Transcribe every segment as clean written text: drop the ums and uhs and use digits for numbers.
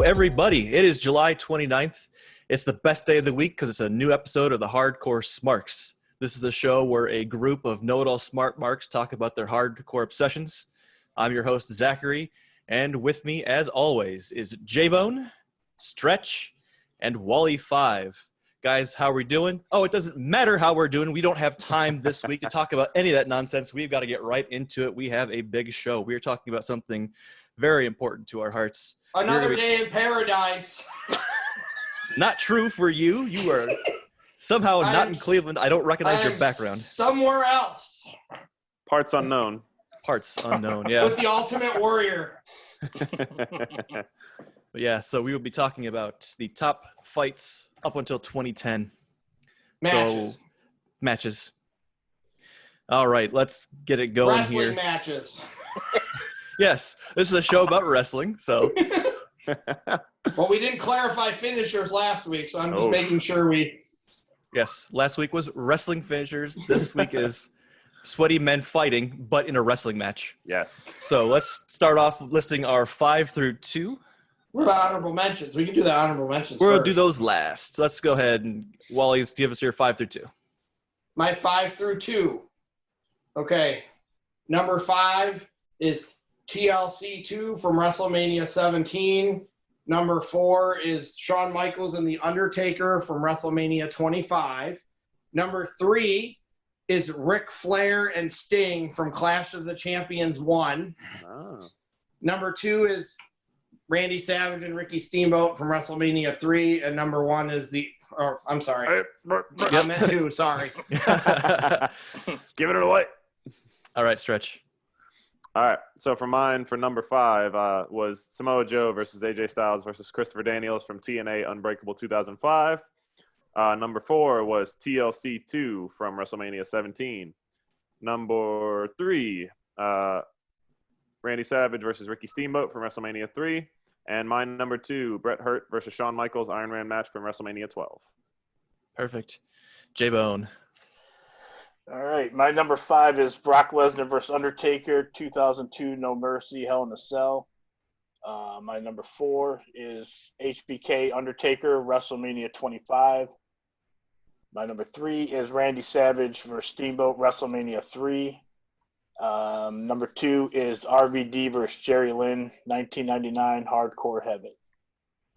everybody. It is July 29th. It's the best day of the week because it's a new episode of the Hardcore Smarks. This is a show where a group of know-it-all smart marks talk about their hardcore obsessions. I'm your host, Zachary, and with me, as always, is J-Bone, Stretch, and Wally5. Guys, how are we doing? Oh, it doesn't matter how we're doing. We don't have time this week to talk about any of that nonsense. We've got to get right into it. We have a big show. We are talking about something very important to our hearts. Another day in paradise. Not true for you. You are somehow not in Cleveland. I don't recognize your background. Somewhere else. Parts unknown. Parts unknown, yeah. With the Ultimate Warrior. But yeah, so we will be talking about the top fights up until 2010. Matches. All right, let's get it going here. Wrestling matches. Yes, this is a show about wrestling, so. Well, we didn't clarify finishers last week, so I'm just making sure we. Yes, last week was wrestling finishers. This week is sweaty men fighting, but in a wrestling match. Yes. So let's start off listing our 5 through 2. What about honorable mentions? We can do the honorable mentions We'll first. do those last. Let's go ahead and, Wally, give us your 5 through 2. My 5 through 2. Okay. Number 5 is TLC 2 from WrestleMania 17. Number 4 is Shawn Michaels and The Undertaker from WrestleMania 25. Number 3 is Ric Flair and Sting from Clash of the Champions 1. Oh. Number 2 is Randy Savage and Ricky Steamboat from WrestleMania 3. And number 1 is I'm sorry. I meant 2, sorry. Giving it away. All right, Stretch. All right. So for mine, for number 5, was Samoa Joe versus AJ Styles versus Christopher Daniels from TNA Unbreakable 2005. Number 4 was TLC 2 from WrestleMania 17. Number 3, Randy Savage versus Ricky Steamboat from WrestleMania 3. And my number 2, Bret Hart versus Shawn Michaels Iron Man match from WrestleMania 12. Perfect. J-Bone. All right, my number 5 is Brock Lesnar versus Undertaker, 2002 No Mercy, Hell in a Cell. My number 4 is HBK Undertaker, WrestleMania 25. My number 3 is Randy Savage versus Steamboat, WrestleMania 3. Number 2 is RVD versus Jerry Lynn, 1999 Hardcore Heaven.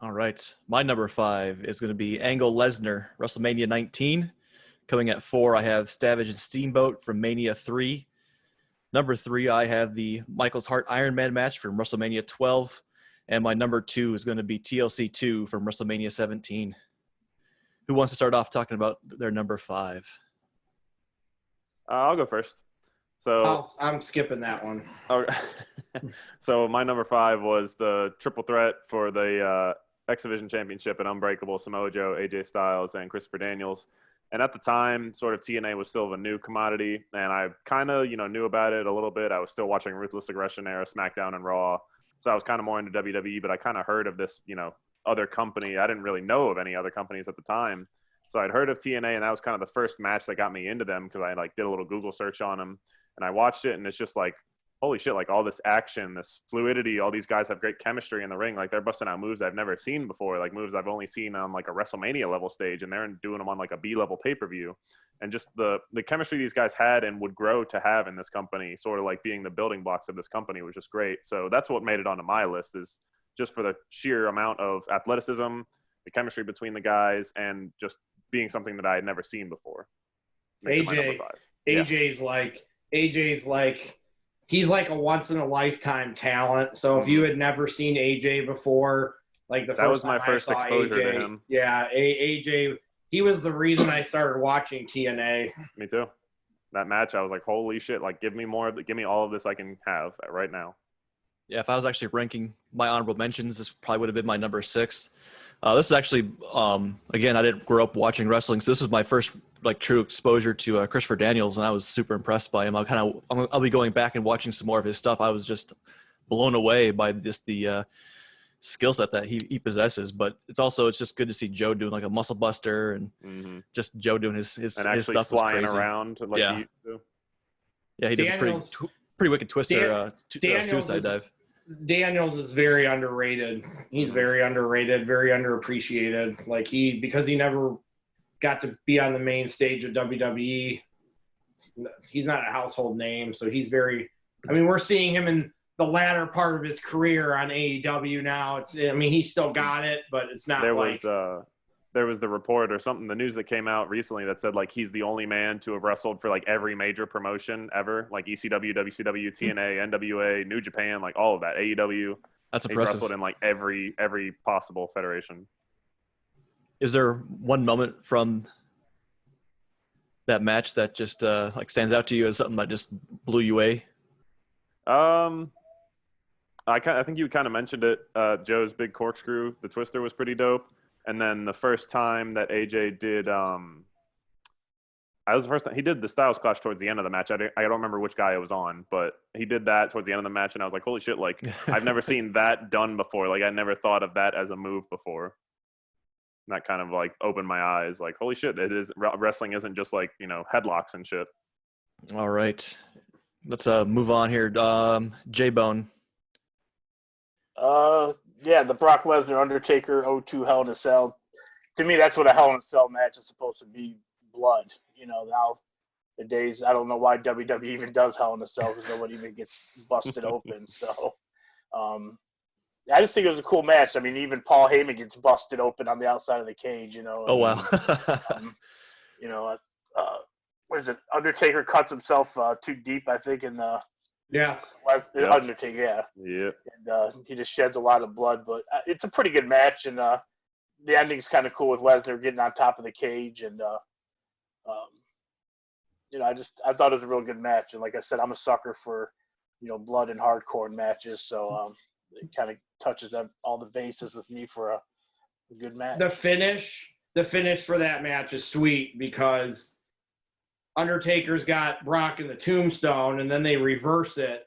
All right. My number 5 is going to be Angle Lesnar, WrestleMania 19. Coming at 4, I have Savage and Steamboat from Mania 3. Number 3, I have the Michaels Hart Iron Man match from WrestleMania 12. And my number 2 is going to be TLC 2 from WrestleMania 17. Who wants to start off talking about their number 5? I'll go first. So I'm skipping that one. Okay. So my number 5 was the triple threat for the X Division Championship and Unbreakable, Samoa Joe, AJ Styles, and Christopher Daniels. And at the time, sort of TNA was still a new commodity, and I kind of, knew about it a little bit. I was still watching Ruthless Aggression era, SmackDown, and Raw, so I was kind of more into WWE, but I kind of heard of this, other company. I didn't really know of any other companies at the time, so I'd heard of TNA, and that was kind of the first match that got me into them because I, did a little Google search on them, and I watched it, and it's just like, holy shit, all this action, this fluidity, all these guys have great chemistry in the ring. They're busting out moves I've never seen before, moves I've only seen on a WrestleMania level stage, and they're doing them on a B level pay-per-view. And just the chemistry these guys had and would grow to have in this company, sort of being the building blocks of this company, was just great. So that's what made it onto my list, is just for the sheer amount of athleticism, the chemistry between the guys, and just being something that I had never seen before. AJ's he's like a once-in-a-lifetime talent. So if you had never seen AJ before, that was my first exposure AJ, to him. Yeah, AJ, he was the reason I started watching TNA. Me too. That match, I was like, holy shit, give me more, give me all of this I can have right now. Yeah, if I was actually ranking my honorable mentions, this probably would have been my number 6. This is actually, again, I didn't grow up watching wrestling, so this was my first true exposure to Christopher Daniels, and I was super impressed by him. I'll be going back and watching some more of his stuff. I was just blown away by the skill set that he possesses. But it's just good to see Joe doing a muscle buster and just Joe doing his stuff flying was crazy. Around he used to. Yeah, he does a pretty wicked twister, suicide dive. Daniels is very underrated. He's very underrated, very underappreciated. Like because he never got to be on the main stage of WWE. He's not a household name, so he's very. I mean, we're seeing him in the latter part of his career on AEW now. He's still got it, but it's not there was the report or something, the news that came out recently that said like he's the only man to have wrestled for like every major promotion ever, like ECW, WCW, TNA, NWA, New Japan, like all of that, AEW. That's He's impressive. wrestled in like every possible federation. Is there one moment from that match that just like stands out to you as something that just blew you away? I think you kind of mentioned it. Joe's big corkscrew, the twister was pretty dope. And then the first time that AJ did, that was the first time he did the Styles Clash towards the end of the match. I don't remember which guy it was on, but he did that towards the end of the match, and I was like, holy shit! Like I've never seen that done before. Like I never thought of that as a move before. And that kind of like opened my eyes. Like holy shit! Wrestling isn't just like headlocks and shit. All right, let's move on here. J-Bone. Yeah, the Brock Lesnar Undertaker 0-2 Hell in a Cell. To me, that's what a Hell in a Cell match is supposed to be. Blood. Now the days, I don't know why WWE even does Hell in a Cell because nobody even gets busted open. So, I just think it was a cool match. I mean, even Paul Heyman gets busted open on the outside of the cage. Oh wow. What is it? Undertaker cuts himself too deep, I think, in the. Yes. Yep. Undertaker, yeah. Yeah. And he just sheds a lot of blood, but it's a pretty good match, and the ending's kind of cool with Lesnar getting on top of the cage, and I thought it was a real good match, and like I said, I'm a sucker for blood and hardcore matches, so it kind of touches all the bases with me for a good match. The finish for that match is sweet because Undertaker's got Brock in the tombstone, and then they reverse it,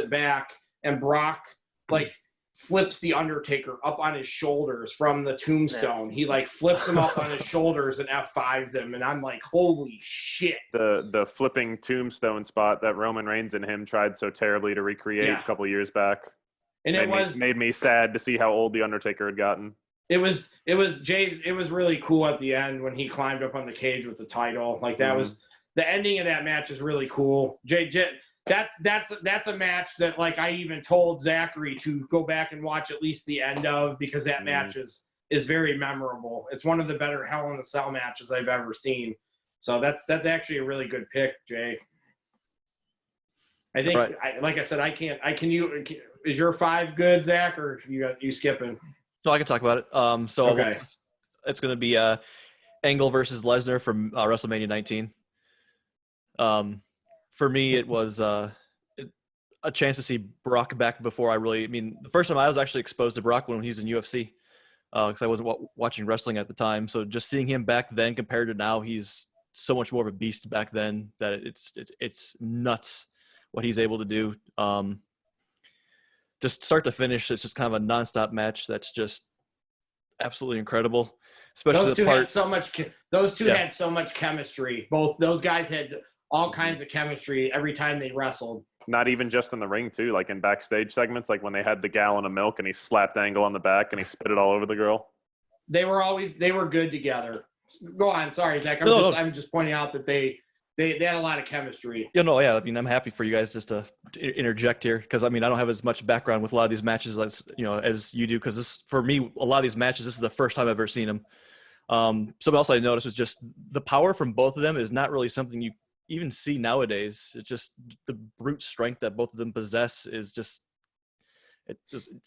back, and Brock flips the Undertaker up on his shoulders from the tombstone. He flips him up on his shoulders and F5s him, and I'm like, holy shit. The flipping tombstone spot that Roman Reigns and him tried so terribly to recreate a couple years back. And it made me sad to see how old the Undertaker had gotten. It was really cool at the end when he climbed up on the cage with the title. That was the ending of that match is really cool. That's a match that I even told Zachary to go back and watch at least the end of because that match is very memorable. It's one of the better Hell in a Cell matches I've ever seen. So that's actually a really good pick, Jay. I think, right. Like I said, is your 5 good, Zach, or you skipping? No, I can talk about it. Okay. It's going to be Angle versus Lesnar from WrestleMania 19. For me, it was a chance to see Brock back before the first time I was actually exposed to Brock when he was in UFC because I wasn't watching wrestling at the time. So just seeing him back then compared to now, he's so much more of a beast back then that it's nuts what he's able to do. Just start to finish, it's just kind of a nonstop match that's just absolutely incredible. Especially those two had so much chemistry. Both those guys had all kinds of chemistry every time they wrestled. Not even just in the ring too, like in backstage segments, like when they had the gallon of milk and he slapped Angle on the back and he spit it all over the girl. They were good together. Go on, sorry, Zach. I'm just pointing out that they had a lot of chemistry. I'm happy for you guys just to interject here because I don't have as much background with a lot of these matches as you do because this, for me, a lot of these matches, this is the first time I've ever seen them. Something else I noticed was just the power from both of them is not really something you even see nowadays. It's just the brute strength that both of them possess is just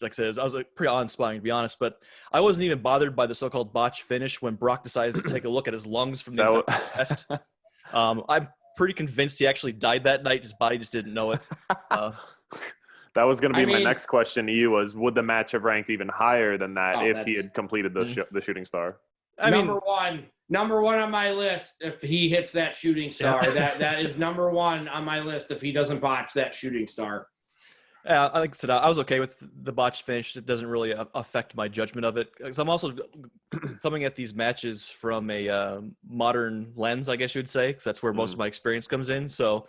like I said, I was pretty awe-inspiring to be honest, but I wasn't even bothered by the so-called botch finish when Brock decides to take a look at his lungs from the chest. I'm pretty convinced he actually died that night. His body just didn't know it. That was going to be my next question to you was, would the match have ranked even higher than that if he had completed the shooting star? Number one on my list if he hits that shooting star. That is number one on my list if he doesn't botch that shooting star. Yeah, like I said, I was okay with the botched finish. It doesn't really affect my judgment of it. Because I'm also coming at these matches from a modern lens, I guess you would say, because that's where most of my experience comes in. So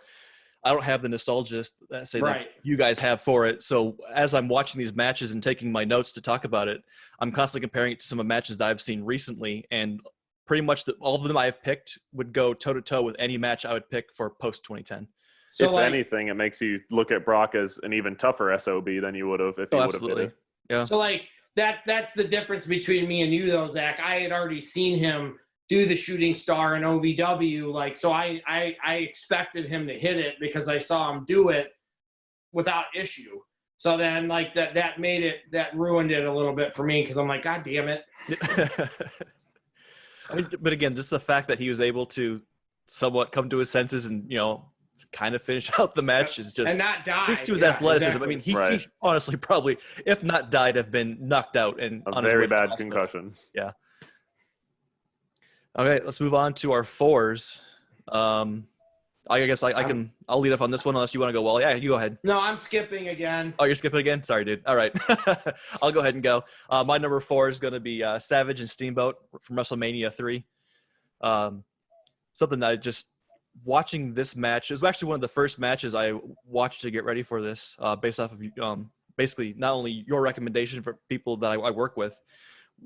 I don't have the nostalgia that say that Right. you guys have for it. So as I'm watching these matches and taking my notes to talk about it, I'm constantly comparing it to some of the matches that I've seen recently, and pretty much all of them I've picked would go toe to toe with any match I would pick for post 2010. So if anything, it makes you look at Brock as an even tougher SOB than you would have if you would have did it. Yeah. So like that's the difference between me and you though, Zach. I had already seen him do the shooting star in OVW, like, so I expected him to hit it because I saw him do it without issue. So then like that ruined it a little bit for me because I'm like, God damn it. I mean, but again, just the fact that he was able to somewhat come to his senses and, kind of finish out the match is just and not die. Speaks to his athleticism. Exactly. I mean, he honestly probably, if not died, have been knocked out and A on his very way to bad hospital. concussion. Yeah. Okay, let's move on to our fours. I guess I'll lead off on this one unless you want to go. Well, yeah, you go ahead. No, I'm skipping again. Oh, you're skipping again? Sorry, dude. All right. I'll go ahead and go. My number 4 is going to be Savage and Steamboat from WrestleMania 3. Something that I just watching this match, it was actually one of the first matches I watched to get ready for this, based off of basically not only your recommendation for people that I work with,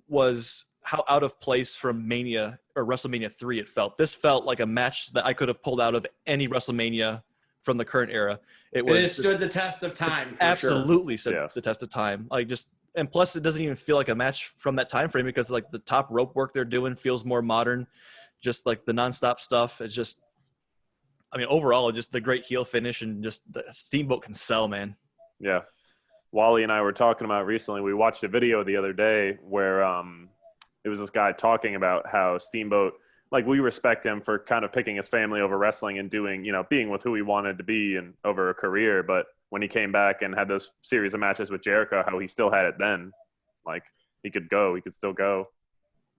was how out of place from Mania or WrestleMania 3 it felt. This felt like a match that I could have pulled out of any WrestleMania from the current era. It stood the test of time. For absolutely sure. stood the test of time. And plus it doesn't even feel like a match from that time frame because like the top rope work they're doing feels more modern. Just like the nonstop stuff. It's just, I mean, overall, just the great heel finish and just the Steamboat can sell, man. Yeah. Wally and I were talking about recently, we watched a video the other day where it was this guy talking about how Steamboat, like we respect him for kind of picking his family over wrestling and doing, being with who he wanted to be and over a career. But when he came back and had those series of matches with Jericho, how he still had it then. Like he could still go.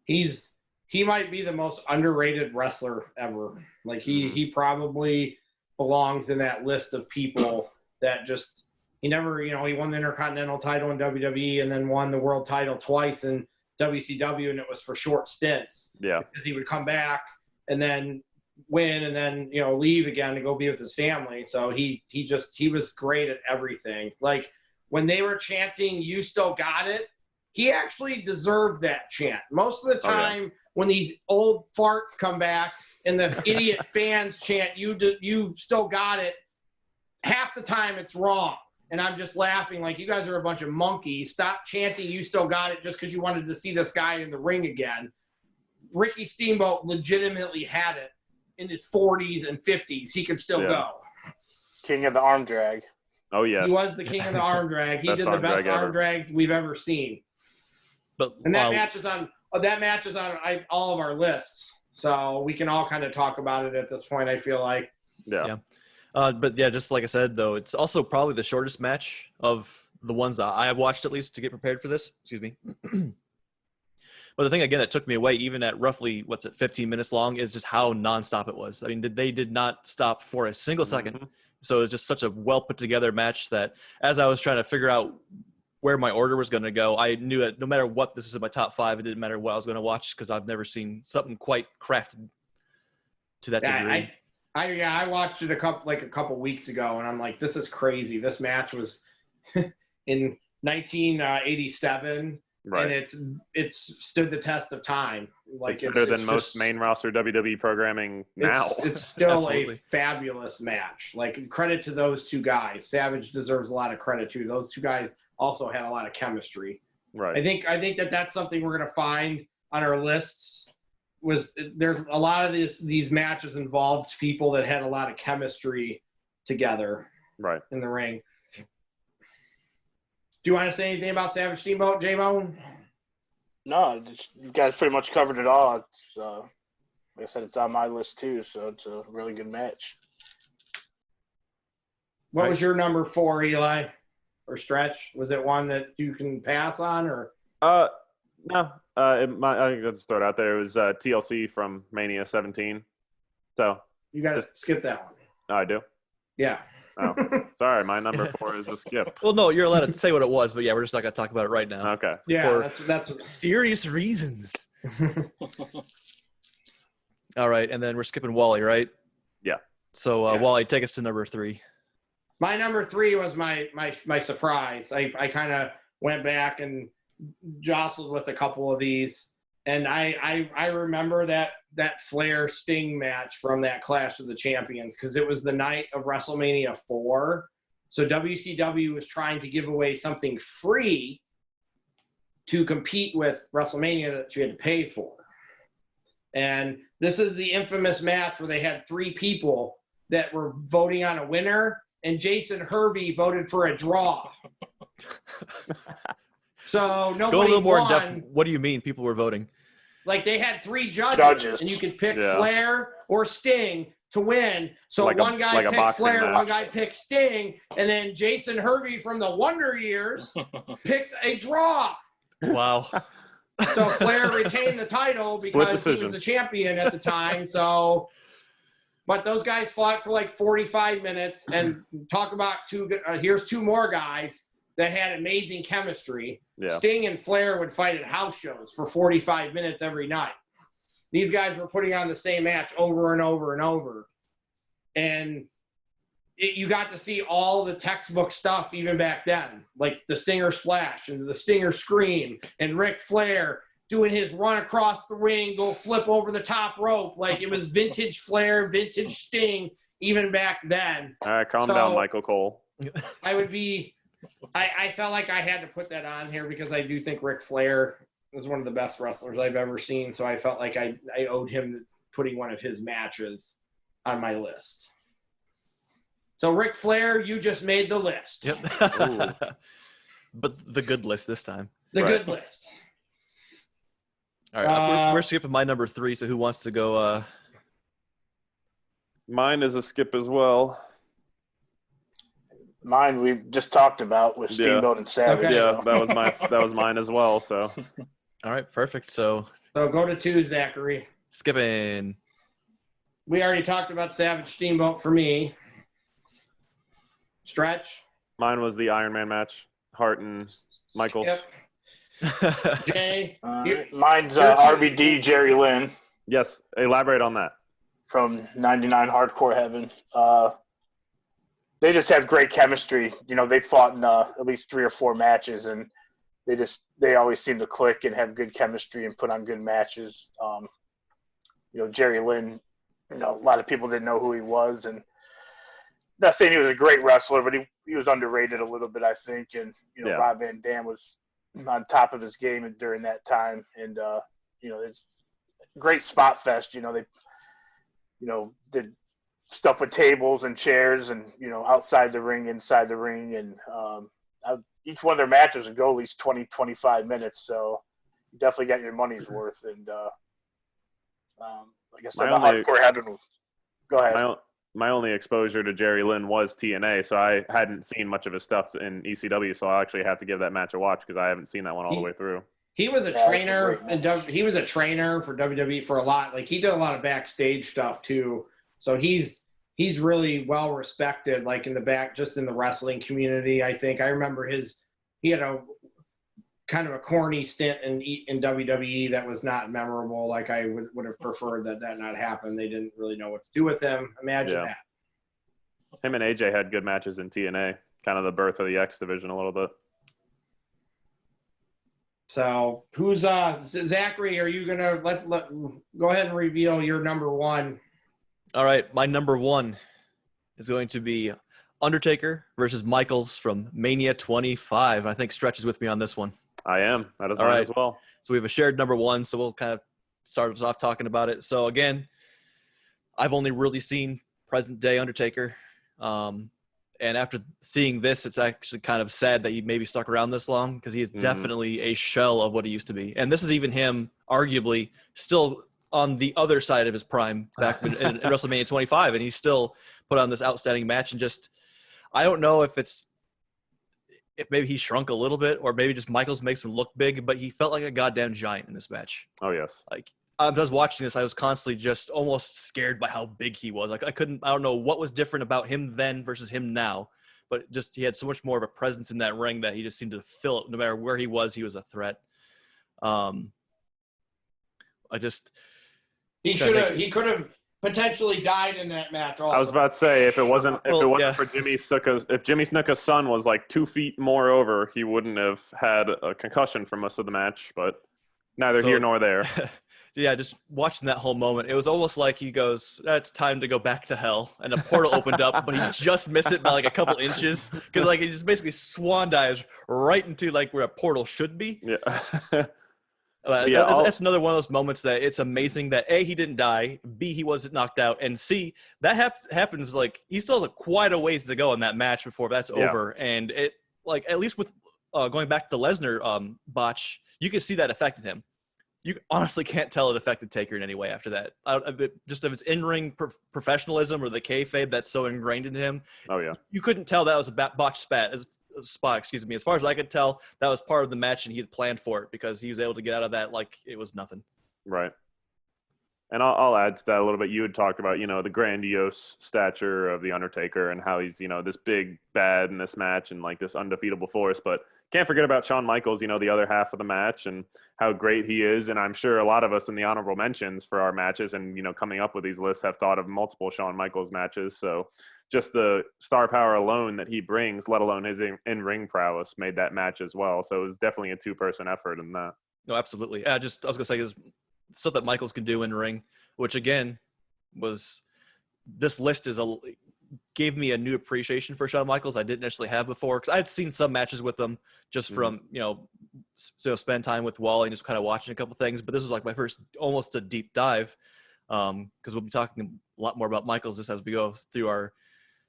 He might be the most underrated wrestler ever. Like he probably belongs in that list of people that just, he never, he won the Intercontinental title in WWE and then won the world title twice in WCW, and it was for short stints. Yeah. Because he would come back and then win and then, leave again to go be with his family. So he was great at everything. Like when they were chanting, "You still got it," he actually deserved that chant. Most of the time, when these old farts come back and the idiot fans chant, you still got it, half the time it's wrong. And I'm just laughing like, you guys are a bunch of monkeys. Stop chanting, "You still got it," just because you wanted to see this guy in the ring again. Ricky Steamboat legitimately had it in his 40s and 50s. He could still go. King of the arm drag. Oh, yes. He was the king of the arm drag. He did the best arm drags we've ever seen. And that match is on all of our lists, so we can all kind of talk about it at this point, I feel like. Yeah. But yeah, just like I said, though, it's also probably the shortest match of the ones that I have watched, at least, to get prepared for this. Excuse me. But the thing, again, that took me away, even at roughly, 15 minutes long, is just how nonstop it was. I mean, they did not stop for a single second. So it was just such a well-put-together match that as I was trying to figure out where my order was going to go, I knew that no matter what, this was in my top 5. It didn't matter what I was going to watch because I've never seen something quite crafted to that degree. I watched it a couple weeks ago, and I'm like, this is crazy. This match was in 1987, right? And it's stood the test of time. Like it's better than most main roster WWE programming now. It's still a fabulous match. Like, credit to those two guys. Savage deserves a lot of credit too. Those two guys also had a lot of chemistry. Right. I think that's something we're gonna find on our lists. There's a lot of these matches involved people that had a lot of chemistry together. Right. In the ring. Do you want to say anything about Savage Steamboat, J-Bone? No, you guys pretty much covered it all. It's, like I said, it's on my list too, so it's a really good match. What was your number 4, Eli? Or Stretch? Was it one that you can pass on, or? No. I think I'll just throw it out there. It was TLC from Mania 17. So you got to skip that one. Oh, I do? Yeah. Oh, sorry. My number 4 is a skip. Well, no, you're allowed to say what it was, but yeah, we're just not going to talk about it right now. Okay. Yeah, that's serious reasons. All right, and then we're skipping Wally, right? Yeah. So, Yeah. Wally, take us to number 3. My number 3 was my surprise. I kind of went back and jostled with a couple of these, and I remember that Flair Sting match from that Clash of the Champions because it was the night of WrestleMania 4. So WCW was trying to give away something free to compete with WrestleMania that you had to pay for. And this is the infamous match where they had 3 people that were voting on a winner, and Jason Hervey voted for a draw. So nobody Go a little more in won. depth. What do you mean people were voting? Like they had 3 judges, and you could pick Flair or Sting to win. So one guy picked Flair, one guy picked Sting, and then Jason Hervey from the Wonder Years picked a draw. Wow. So Flair retained the title because he was the champion at the time. So, but those guys fought for like 45 minutes, and talk about here's 2 more guys that had amazing chemistry. Yeah. Sting and Flair would fight at house shows for 45 minutes every night. These guys were putting on the same match over and over and over. And you got to see all the textbook stuff even back then, like the Stinger Splash and the Stinger Scream and Ric Flair doing his run across the ring, go flip over the top rope. Like it was vintage Flair, vintage Sting, even back then. All right, calm down, Michael Cole. I felt like I had to put that on here because I do think Ric Flair is one of the best wrestlers I've ever seen. So I felt like I owed him putting one of his matches on my list. So Ric Flair, you just made the list. Yep. But the good list this time. The good list. All right, we're skipping my number 3. So who wants to go? Mine is a skip as well. Mine we just talked about with Steamboat and Savage. Okay. Yeah, that was mine as well. So. All right, perfect. So go to 2, Zachary. Skipping. We already talked about Savage Steamboat for me. Stretch. Mine was the Iron Man match. Hart and Michaels. Yep. Jay. Mine's RVD Jerry Lynn. Yes, elaborate on that. From 99 Hardcore Heaven. They just have great chemistry. You know, they fought in at least 3 or 4 matches, and they always seem to click and have good chemistry and put on good matches. You know, Jerry Lynn, you know, a lot of people didn't know who he was, and not saying he was a great wrestler, but he was underrated a little bit, I think. And, you know, Rob Van Dam was on top of his game during that time. And, you know, it's great spot fest. You know, they, you know, did stuff with tables and chairs and, you know, outside the ring, inside the ring. And each one of their matches would go at least 20, 25 minutes. So you definitely got your money's worth. And like I said, the Hardcore Heaven. Go ahead. My only exposure to Jerry Lynn was TNA, so I hadn't seen much of his stuff in ECW, so I actually have to give that match a watch because I haven't seen that one all the way through. He was a trainer, and he was a trainer for WWE for a lot. Like he did a lot of backstage stuff too, so he's really well respected. Like in the back, just in the wrestling community, I think I remember he had a kind of a corny stint in WWE that was not memorable. Like I would have preferred that not happen. They didn't really know what to do with him. Imagine that. Him and AJ had good matches in TNA, kind of the birth of the X division a little bit. So who's Zachary? Are you gonna let go ahead and reveal your number 1? All right, my number 1 is going to be Undertaker versus Michaels from Mania 25. I think Stretch is with me on this one. I am. That is mine as well. So we have a shared number 1, so we'll kind of start us off talking about it. So again, I've only really seen present day Undertaker. And after seeing this, it's actually kind of sad that he maybe stuck around this long because he is definitely a shell of what he used to be. And this is even him arguably still on the other side of his prime back in WrestleMania 25. And he's still put on this outstanding match. And just, I don't know if maybe he shrunk a little bit or maybe just Michaels makes him look big, but he felt like a goddamn giant in this match. Oh, yes. Like, I was watching this, I was constantly just almost scared by how big he was. Like, I don't know what was different about him then versus him now, but just he had so much more of a presence in that ring that he just seemed to fill it. No matter where he was a threat. He could have potentially died in that match also. I was about to say, if it wasn't Well, for Jimmy Snuka's, if Jimmy Snuka's son was like 2 feet more over, he wouldn't have had a concussion for most of the match. But neither here nor there. Yeah, just watching that whole moment, it was almost like he goes, "It's time to go back to hell," and a portal opened up, but he just missed it by like a couple inches because like he just basically swan dives right into like where a portal should be. Yeah. That's another one of those moments that it's amazing that A, he didn't die, B, he wasn't knocked out, and C, that happens like he still has quite a ways to go in that match before that's over. And it like at least with going back to the Lesnar botch, you can see that affected him. You honestly can't tell it affected Taker in any way after that. Just of his in-ring professionalism or the kayfabe that's so ingrained in him. Oh yeah, you couldn't tell that was a botched spot. Excuse me. As far as I could tell, that was part of the match, and he had planned for it because he was able to get out of that like it was nothing. Right. And I'll add to that a little bit. You had talked about, the grandiose stature of The Undertaker and how he's, this big bad in this match and like this undefeatable force. But can't forget about Shawn Michaels, the other half of the match and how great he is. And I'm sure a lot of us in the honorable mentions for our matches and, coming up with these lists have thought of multiple Shawn Michaels matches. So just the star power alone that he brings, let alone his in-ring prowess, made that match as well. So it was definitely a two-person effort in that. No, absolutely. I was going to say is stuff that Michaels can do in ring, which again was this list gave me a new appreciation for Shawn Michaels I didn't necessarily have before because I'd seen some matches with him just from spend time with Wally and just kind of watching a couple things, but this was like my first almost a deep dive because we'll be talking a lot more about Michaels just as we go through our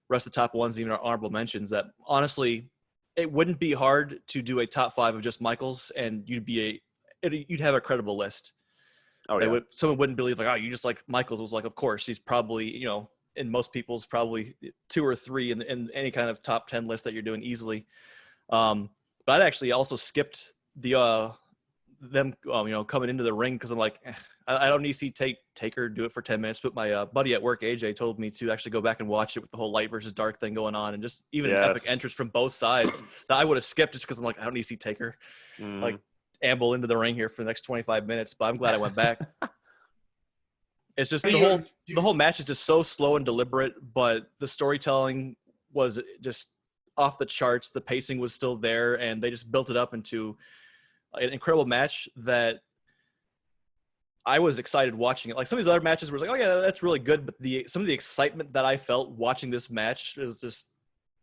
rest of the top ones, even our honorable mentions. That honestly, it wouldn't be hard to do a top 5 of just Michaels, and you'd have a credible list. Oh yeah. Someone wouldn't believe like, oh, you just like Michaels. Was like, of course, he's probably in most people's probably 2 or 3 in any kind of top 10 list that you're doing easily. But I'd actually also skipped the them coming into the ring because I'm like, I don't need to see Taker do it for 10 minutes. But my buddy at work, AJ, told me to actually go back and watch it with the whole light versus dark thing going on, and just even an epic entrance from both sides that I would have skipped just because I'm like, I don't need to see Taker like amble into the ring here for the next 25 minutes. But I'm glad I went back. It's just the whole match is just so slow and deliberate, but the storytelling was just off the charts. The pacing was still there, and they just built it up into an incredible match that I was excited watching it. Like some of these other matches were like, oh yeah, that's really good, but some of the excitement that I felt watching this match is just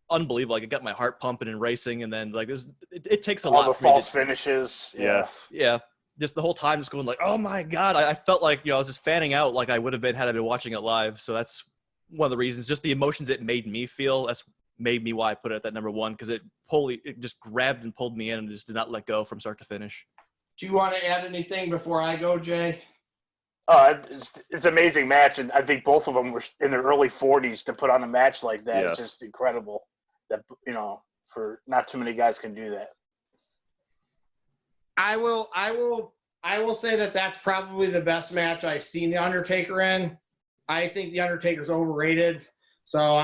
unbelievable. Like it got my heart pumping and racing, and then like it takes a lot. All the false finishes. Yes. Yeah. Just the whole time just going like, oh my God. I felt like, I was just fanning out like I would have been had I been watching it live. So that's one of the reasons, just the emotions it made me feel. That's made me why I put it at that number 1, because it just grabbed and pulled me in and just did not let go from start to finish. Do you want to add anything before I go, Jay? It's an amazing match, and I think both of them were in their early 40s to put on a match like that. Yes. It's just incredible that, for not too many guys can do that. I will say that that's probably the best match I've seen The Undertaker in. I think The Undertaker's overrated. So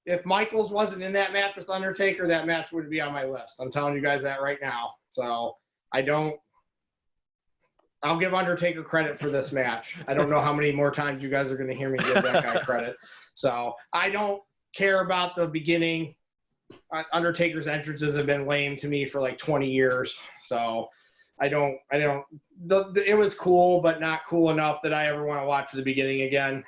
if Michaels wasn't in that match with Undertaker, that match wouldn't be on my list. I'm telling you guys that right now. So I'll give Undertaker credit for this match. I don't know how many more times you guys are going to hear me give that guy credit. So I don't care about the beginning. Undertaker's entrances have been lame to me for like 20 years. So it was cool, but not cool enough that I ever want to watch the beginning again.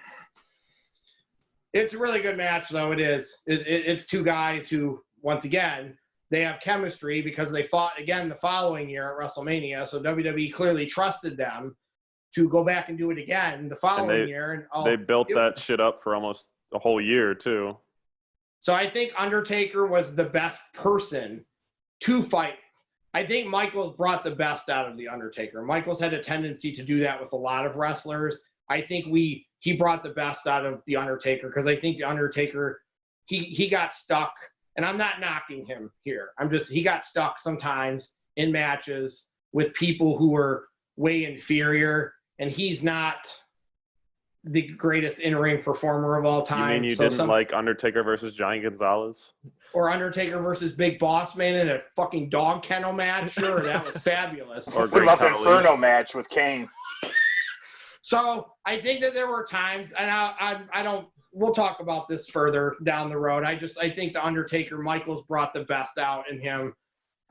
It's a really good match, though. It is. It's 2 guys who, once again, they have chemistry because they fought again the following year at WrestleMania. So WWE clearly trusted them to go back and do it again the following year. And they built that shit up for almost a whole year, too. So I think Undertaker was the best person to fight. I think Michaels brought the best out of The Undertaker. Michaels had a tendency to do that with a lot of wrestlers. I think he brought the best out of The Undertaker because I think The Undertaker, he got stuck. And I'm not knocking him here. He got stuck sometimes in matches with people who were way inferior. And he's not the greatest in-ring performer of all time. You mean you didn't like Undertaker versus Giant Gonzalez? Or Undertaker versus Big Boss Man in a fucking dog kennel match? Sure, that was fabulous. Or what about the Inferno match with Kane? So I think that there were times, and I don't. We'll talk about this further down the road. I think the Undertaker Michaels brought the best out in him.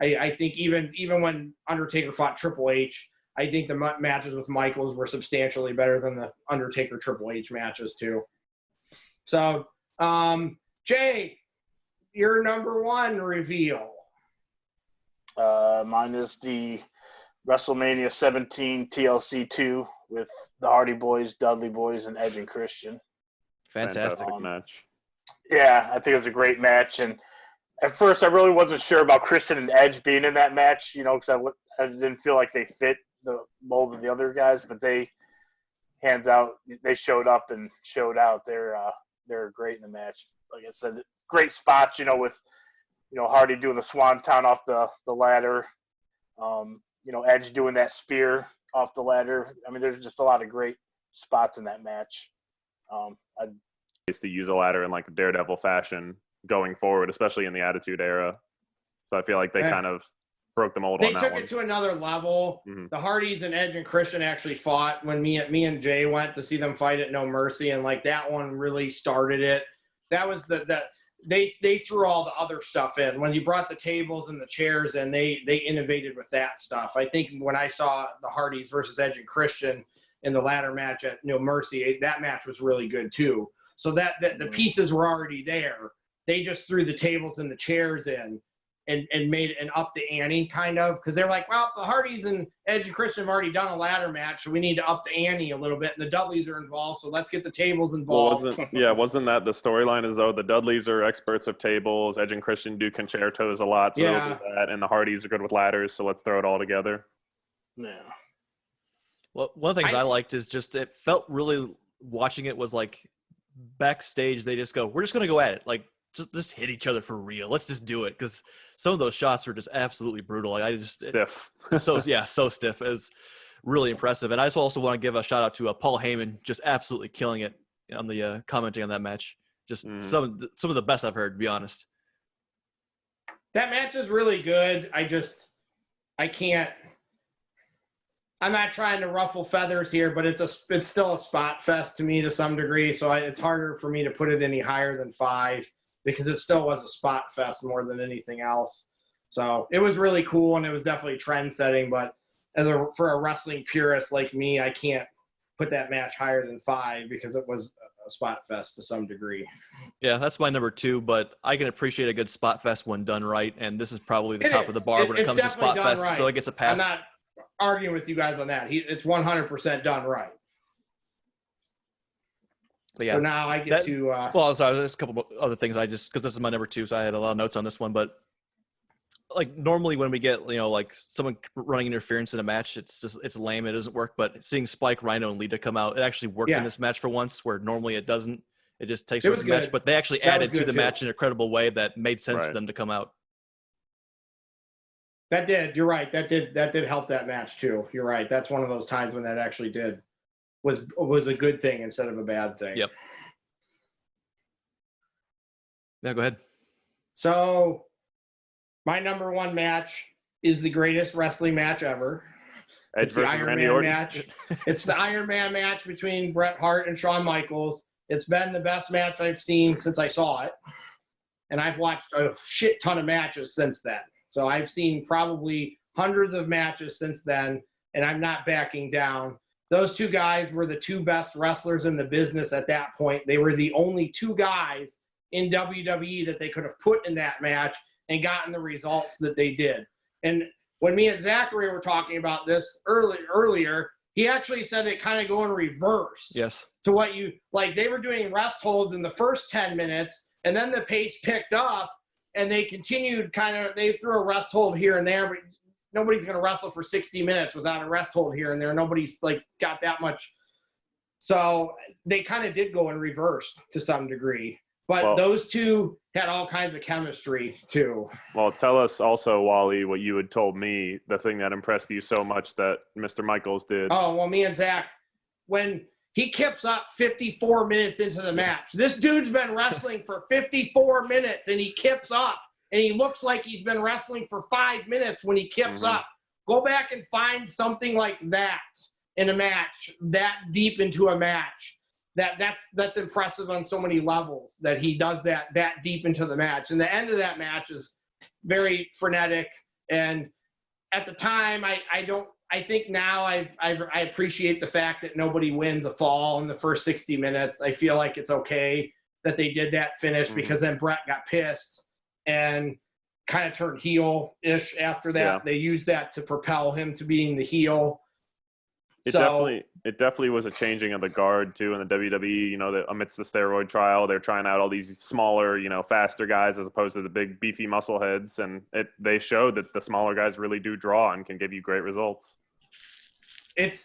I think even when Undertaker fought Triple H, I think the matches with Michaels were substantially better than the Undertaker Triple H matches too. So, Jay, your number one reveal. Mine is the WrestleMania 17 TLC 2 with the Hardy Boys, Dudley Boys, and Edge and Christian. Fantastic match. Yeah, I think it was a great match. And at first, I really wasn't sure about Christian and Edge being in that match, because I didn't feel like they fit the mold of the other guys. But they, hands out, they showed up and showed out. They're great in the match. Like I said, great spots, with Hardy doing the swanton off the ladder. Edge doing that spear off the ladder. I mean, there's just a lot of great spots in that match. I Used to use a ladder in like a Daredevil fashion going forward, especially in the Attitude Era. So I feel like they kind of broke the mold on that one. They took it to another level. Mm-hmm. The Hardys and Edge and Christian actually fought when me and Jay went to see them fight at No Mercy, and like that one really started it. That was they threw all the other stuff in. When you brought the tables and the chairs in, they innovated with that stuff. I think when I saw the Hardys versus Edge and Christian in the ladder match at No Mercy, that match was really good too. So that the pieces were already there. They just threw the tables and the chairs in and made an up the ante kind of, because they're like, well, the Hardys and Edge and Christian have already done a ladder match, so we need to up the ante a little bit. And the Dudleys are involved, so let's get the tables involved. Well, wasn't that the storyline, as though the Dudleys are experts of tables, Edge and Christian do concertos a lot, so they'll do that, and the Hardys are good with ladders, so let's throw it all together. Yeah. Well, one of the things I liked is just it felt really, watching it was like backstage they just go, we're just going to go at it. Like, just hit each other for real. Let's just do it. Because some of those shots were just absolutely brutal. Like stiff. So stiff. It was really impressive. And I just also want to give a shout out to Paul Heyman, just absolutely killing it on the commenting on that match. Just some of the best I've heard, to be honest. That match is really good. I'm not trying to ruffle feathers here, but it's still a spot fest to me to some degree. So it's harder for me to put it any higher than 5, because it still was a spot fest more than anything else. So it was really cool, and it was definitely trend setting. But for a wrestling purist like me, I can't put that match higher than 5 because it was a spot fest to some degree. Yeah, that's my number 2, but I can appreciate a good spot fest when done right, and this is probably the top of the bar when it comes to spot fest, right. So it gets a pass. I'm not arguing with you guys on that. It's 100% done right. But yeah, so now I get to well, sorry, there's a couple of other things because this is my number 2, so I had a lot of notes on this one. But like normally when we get like someone running interference in a match, it's lame, it doesn't work. But seeing Spike, Rhino, and Lita come out, it actually worked in this match for once, where normally it doesn't. It just takes over the match. But they actually added to the match in a credible way that made sense for them to come out. That did. You're right. That did help that match too. You're right. That's one of those times when that actually was a good thing instead of a bad thing. Yep. Yeah, go ahead. So my number 1 match is the greatest wrestling match ever. It's the Iron Man match. It's the Iron Man match between Bret Hart and Shawn Michaels. It's been the best match I've seen since I saw it. And I've watched a shit ton of matches since then. So I've seen probably hundreds of matches since then, and I'm not backing down. Those 2 guys were the 2 best wrestlers in the business at that point. They were the only 2 guys in WWE that they could have put in that match and gotten the results that they did. And when me and Zachary were talking about this earlier, he actually said it kind of go in reverse. Yes. To what they were doing rest holds in the first 10 minutes, and then the pace picked up, and they continued they threw a rest hold here and there, but nobody's going to wrestle for 60 minutes without a rest hold here and there. Nobody's got that much. So they kind of did go in reverse to some degree. But those 2 had all kinds of chemistry too. Well, tell us also, Wally, what you had told me, the thing that impressed you so much that Mr. Michaels did. Oh, well, me and Zach, when he kips up 54 minutes into the match. This dude's been wrestling for 54 minutes, and he kips up. And he looks like he's been wrestling for 5 minutes when he kips up. Go back and find something like that in a match, that deep into a match. That's impressive on so many levels that he does that deep into the match. And the end of that match is very frenetic. And at the time, I think now I appreciate the fact that nobody wins a fall in the first 60 minutes. I feel like it's okay that they did that finish because then Brett got pissed and kind of turned heel-ish after that. Yeah. They used that to propel him to being the heel. It definitely was a changing of the guard too in the WWE. You know, that amidst the steroid trial, they're trying out all these smaller, you know, faster guys as opposed to the big beefy muscle heads, and they showed that the smaller guys really do draw and can give you great results. It's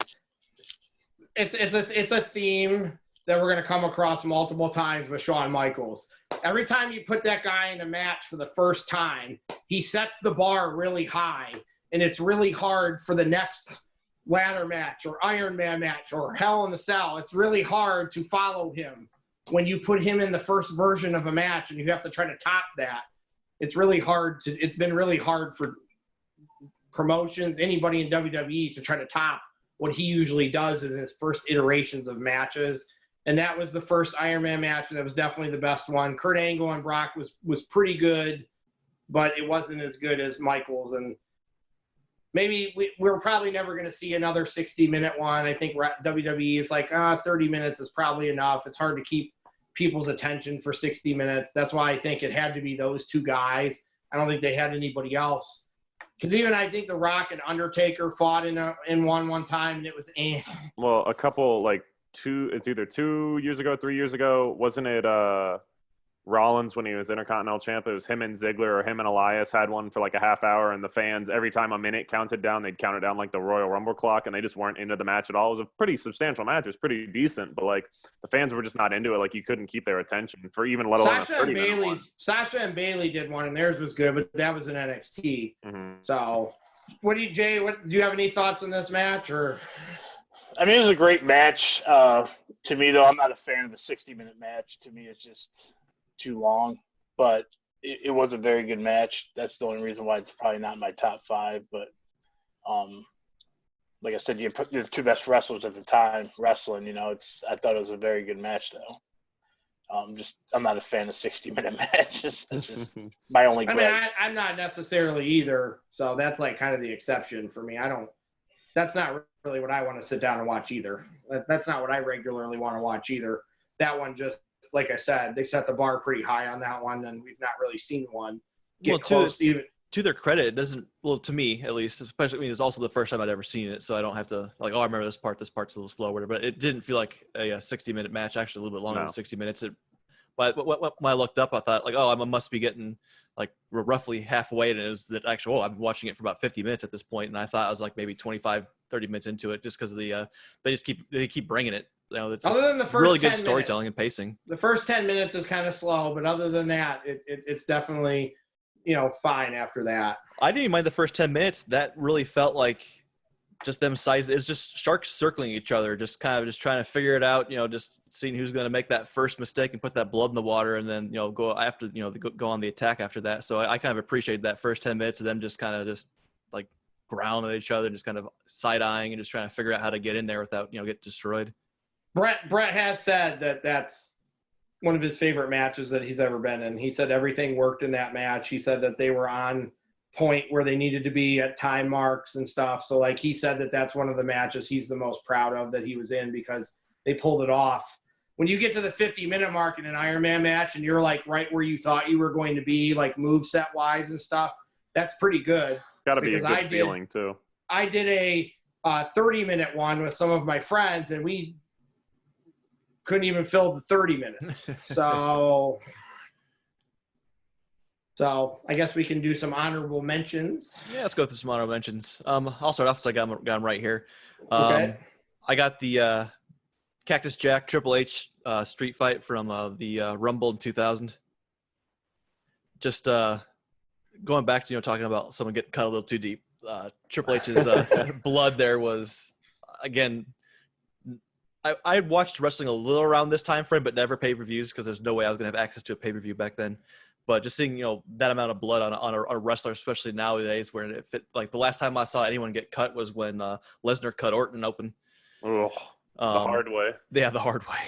a theme that we're going to come across multiple times with Shawn Michaels. Every time you put that guy in a match for the first time, he sets the bar really high, and it's really hard for the next ladder match or Iron Man match or Hell in the Cell. It's really hard to follow him when you put him in the first version of a match and you have to try to top that. It's been really hard for promotions, anybody in WWE, to try to top what he usually does in his first iterations of matches. And that was the first Iron Man match, and that was definitely the best one. Kurt Angle and Brock was pretty good, but it wasn't as good as Michaels. And maybe we're probably never going to see another 60-minute one. I think WWE is like, 30 minutes is probably enough. It's hard to keep people's attention for 60 minutes. That's why I think it had to be those two guys. I don't think they had anybody else. Because even I think The Rock and Undertaker fought in one time, and it was Well, a couple, like, it's either 2 years ago, 3 years ago. Wasn't it Rollins when he was Intercontinental Champ? It was him and Ziggler, or him and Elias had one for like a half hour, and the fans, every time a minute counted down, they'd count it down like the Royal Rumble clock, and they just weren't into the match at all. It was a pretty substantial match. It was pretty decent, but like the fans were just not into it. Like you couldn't keep their attention for even let alone Sasha and Bailey did one, and theirs was good, but that was in NXT. Mm-hmm. So, Jay? Do you have any thoughts on this match? Or I mean, it was a great match. To me, though, I'm not a fan of a 60-minute match. To me, it's just too long. But it was a very good match. That's the only reason why it's probably not in my top 5. But like I said, you're the two best wrestlers at the time wrestling. You know, I thought it was a very good match, though. I'm not a fan of 60-minute matches. That's just my only gripe. I mean, I'm not necessarily either. So that's like kind of the exception for me. That's not really what I want to sit down and watch either. That's not what I regularly want to watch either. That one just, like I said, they set the bar pretty high on that one, and we've not really seen one get close even. To their credit, it doesn't, well, to me at least, especially, I mean, it's also the first time I'd ever seen it, so I don't have to, like, I remember this part's a little slower, but it didn't feel like a 60-minute match, actually a little bit longer than 60 minutes. But when I looked up, I thought, like, I must be getting, like, roughly halfway, and it was that actually, I've been watching it for about 50 minutes at this point, and I thought I was, like, maybe 25, 30 minutes into it, just because of the, they keep bringing it. You know, it's other than the first really good 10 storytelling minutes, and pacing. The first 10 minutes is kind of slow, but other than that, it's definitely, you know, fine after that. I didn't even mind the first 10 minutes. That really felt like just them size. It's just sharks circling each other, just kind of just trying to figure it out, you know, just seeing who's going to make that first mistake and put that blood in the water, and then, you know, go after, you know, go on the attack after that. So I kind of appreciated that first 10 minutes of them just kind of just like growling at each other, just kind of side-eyeing and just trying to figure out how to get in there without, you know, get destroyed. Brett has said that that's one of his favorite matches that he's ever been in. He said everything worked in that match. He said that they were on point where they needed to be at time marks and stuff. So, like, he said that that's one of the matches he's the most proud of that he was in because they pulled it off. When you get to the 50-minute mark in an Iron Man match and you're, like, right where you thought you were going to be, like, moveset-wise and stuff, that's pretty good. Got to be a good feeling, too. I did a 30-minute one with some of my friends, and we couldn't even fill the 30 minutes. So I guess we can do some honorable mentions. Yeah, let's go through some honorable mentions. I'll start off since I got them right here. Okay. I got the Cactus Jack Triple H street fight from the Rumble in 2000. Just going back to, you know, talking about someone getting cut a little too deep. Triple H's blood there was, again, I watched wrestling a little around this time frame, but never pay-per-views because there's no way I was going to have access to a pay-per-view back then. But just seeing, you know, that amount of blood on a wrestler, especially nowadays, where it fit, like the last time I saw anyone get cut was when Lesnar cut Orton open. Ugh, the hard way. Yeah, the hard way.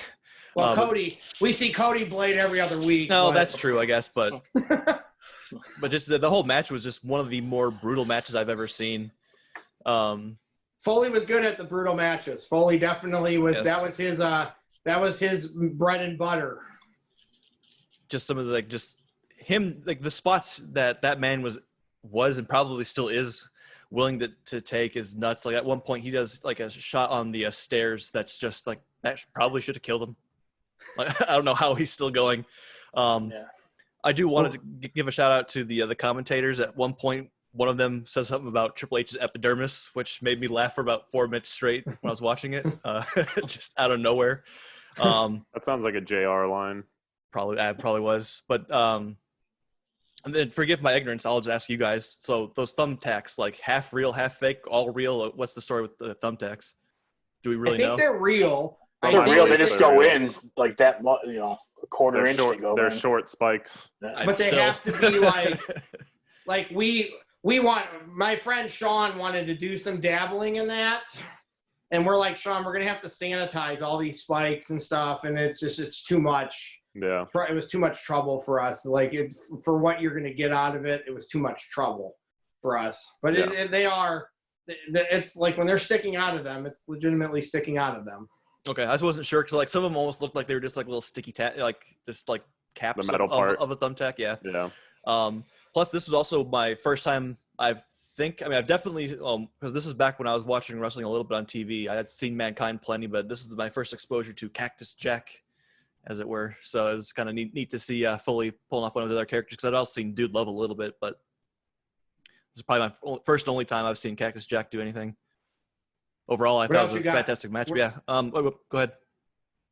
Well, Cody, we see Cody Blade every other week. No, but... that's true, I guess, but just the whole match was just one of the more brutal matches I've ever seen. Foley was good at the brutal matches. Foley definitely was. Yes. That was his bread and butter. Just some of the the spots that man was and probably still is willing to take is nuts. Like at one point he does like a shot on the stairs that's just like that probably should have killed him. Like I don't know how he's still going. I do want to give a shout out to the commentators. At one point, one of them says something about Triple H's epidermis, which made me laugh for about 4 minutes straight when I was watching it, just out of nowhere. That sounds like a JR line. Probably was, but and then forgive my ignorance. I'll just ask you guys. So those thumbtacks, like half real, half fake, all real. What's the story with the thumbtacks? Do we really know? I think they're real. They're real. They just go in like that, a quarter inch. They're short spikes. But they have to be like we want. My friend Shawn wanted to do some dabbling in that, and we're like, Shawn, we're gonna have to sanitize all these spikes and stuff, and it's too much. Yeah. It was too much trouble for us. Like for what you're gonna get out of it, it was too much trouble for us. But it's like when they're sticking out of them, it's legitimately sticking out of them. Okay, I just wasn't sure because like some of them almost looked like they were just like little sticky just like caps the metal part of a thumbtack. Yeah. Yeah. Plus, this was also my first time. I've definitely because this is back when I was watching wrestling a little bit on TV. I had seen Mankind plenty, but this is my first exposure to Cactus Jack, as it were. So it was kind of neat to see Foley pulling off one of his other characters because I'd also seen Dude Love a little bit, but this is probably my first and only time I've seen Cactus Jack do anything. Overall, I thought it was a fantastic match. But yeah. Go ahead.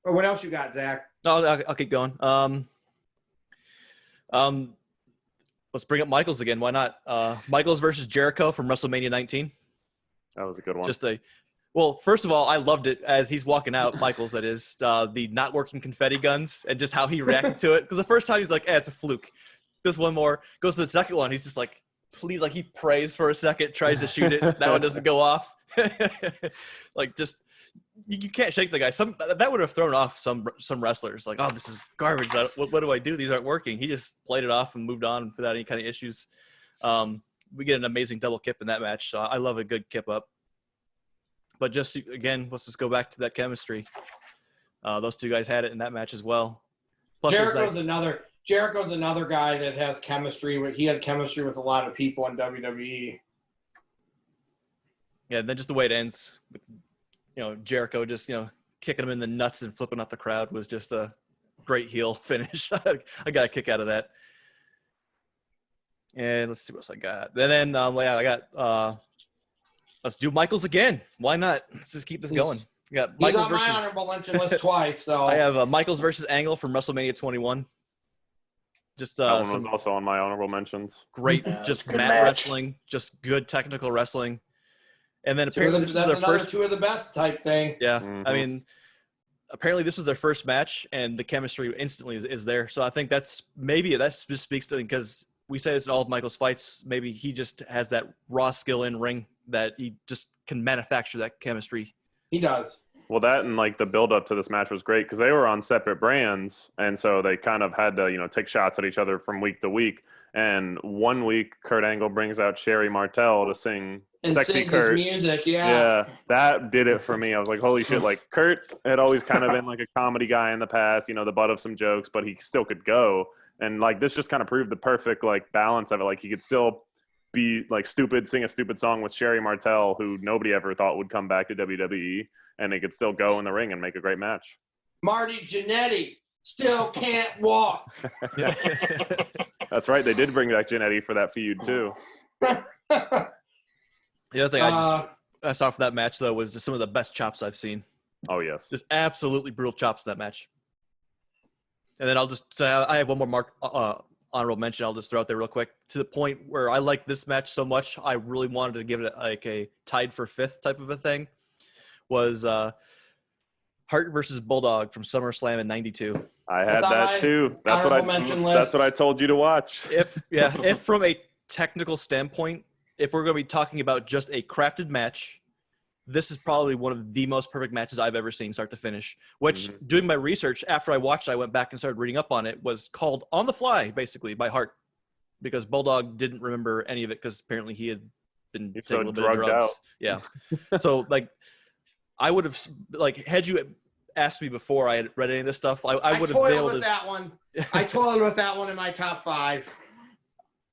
What else you got, Zach? No, I'll keep going. Let's bring up Michaels again. Why not? Michaels versus Jericho from WrestleMania 19. That was a good one. Well, first of all, I loved it as he's walking out, Michaels, that is, the not working confetti guns and just how he reacted to it. Because the first time he's like, it's a fluke. Just one more. Goes to the second one. He's just like, please, like he prays for a second, tries to shoot it. That one doesn't go off. Like just, you can't shake the guy. That would have thrown off some wrestlers. Like, oh, this is garbage. What do I do? These aren't working. He just played it off and moved on without any kind of issues. We get an amazing double kip in that match. So I love a good kip up. But just again, let's just go back to that chemistry. Those two guys had it in that match as well. Plus, Jericho's another guy that has chemistry. He had chemistry with a lot of people in WWE. Yeah, and then just the way it ends with Jericho just kicking him in the nuts and flipping out the crowd was just a great heel finish. I got a kick out of that. And let's see what else I got. And then I got let's do Michaels again. Why not? Let's just keep this going. We got Michaels he's on my honorable mention list twice. So I have Michaels versus Angle from WrestleMania 21. Just that one was also on my honorable mentions. Great, just good mat match. wrestling, just good technical wrestling. And then apparently this was their first two of the best type thing. Yeah, Mm-hmm. I mean, apparently this was their first match, and the chemistry instantly is there. So I think that just speaks to, because we say this in all of Michael's fights. Maybe he just has that raw skill in ring that he just can manufacture that chemistry. He does. Well, that and like the build up to this match was great because they were on separate brands, and so they kind of had to take shots at each other from week to week. And one week, Kurt Angle brings out Sherry Martel to sing And "Sexy sings Kurt." his music, Yeah, that did it for me. I was like, holy shit! Like Kurt had always kind of been like a comedy guy in the past, the butt of some jokes, but he still could go. And like this just kind of proved the perfect like balance of it. Like he could still be like stupid, sing a stupid song with Sherry Martel, who nobody ever thought would come back to WWE, and they could still go in the ring and make a great match. Marty Jannetty still can't walk. Yeah. That's right. They did bring back Jannetty for that feud too. The other thing I saw from that match though was just some of the best chops I've seen. Oh yes, Just absolutely brutal chops in that match. And then I'll just say I have one more honorable mention. I'll just throw out there real quick, to the point where I like this match so much I really wanted to give it like a tied for fifth type of a thing. Was Hart versus Bulldog from SummerSlam in '92. I had that too. That's what I told you to watch. If from a technical standpoint, if we're going to be talking about just a crafted match, this is probably one of the most perfect matches I've ever seen start to finish, which doing my research after I watched it, I went back and started reading up on it, was called on the fly, basically, by Hart, because Bulldog didn't remember any of it because apparently he had been taking a little bit of drugs. Out. Yeah. So, like, I would have, like, had you asked me before I had read any of this stuff, I would have been able to. That one. I toiled with that one in my top 5.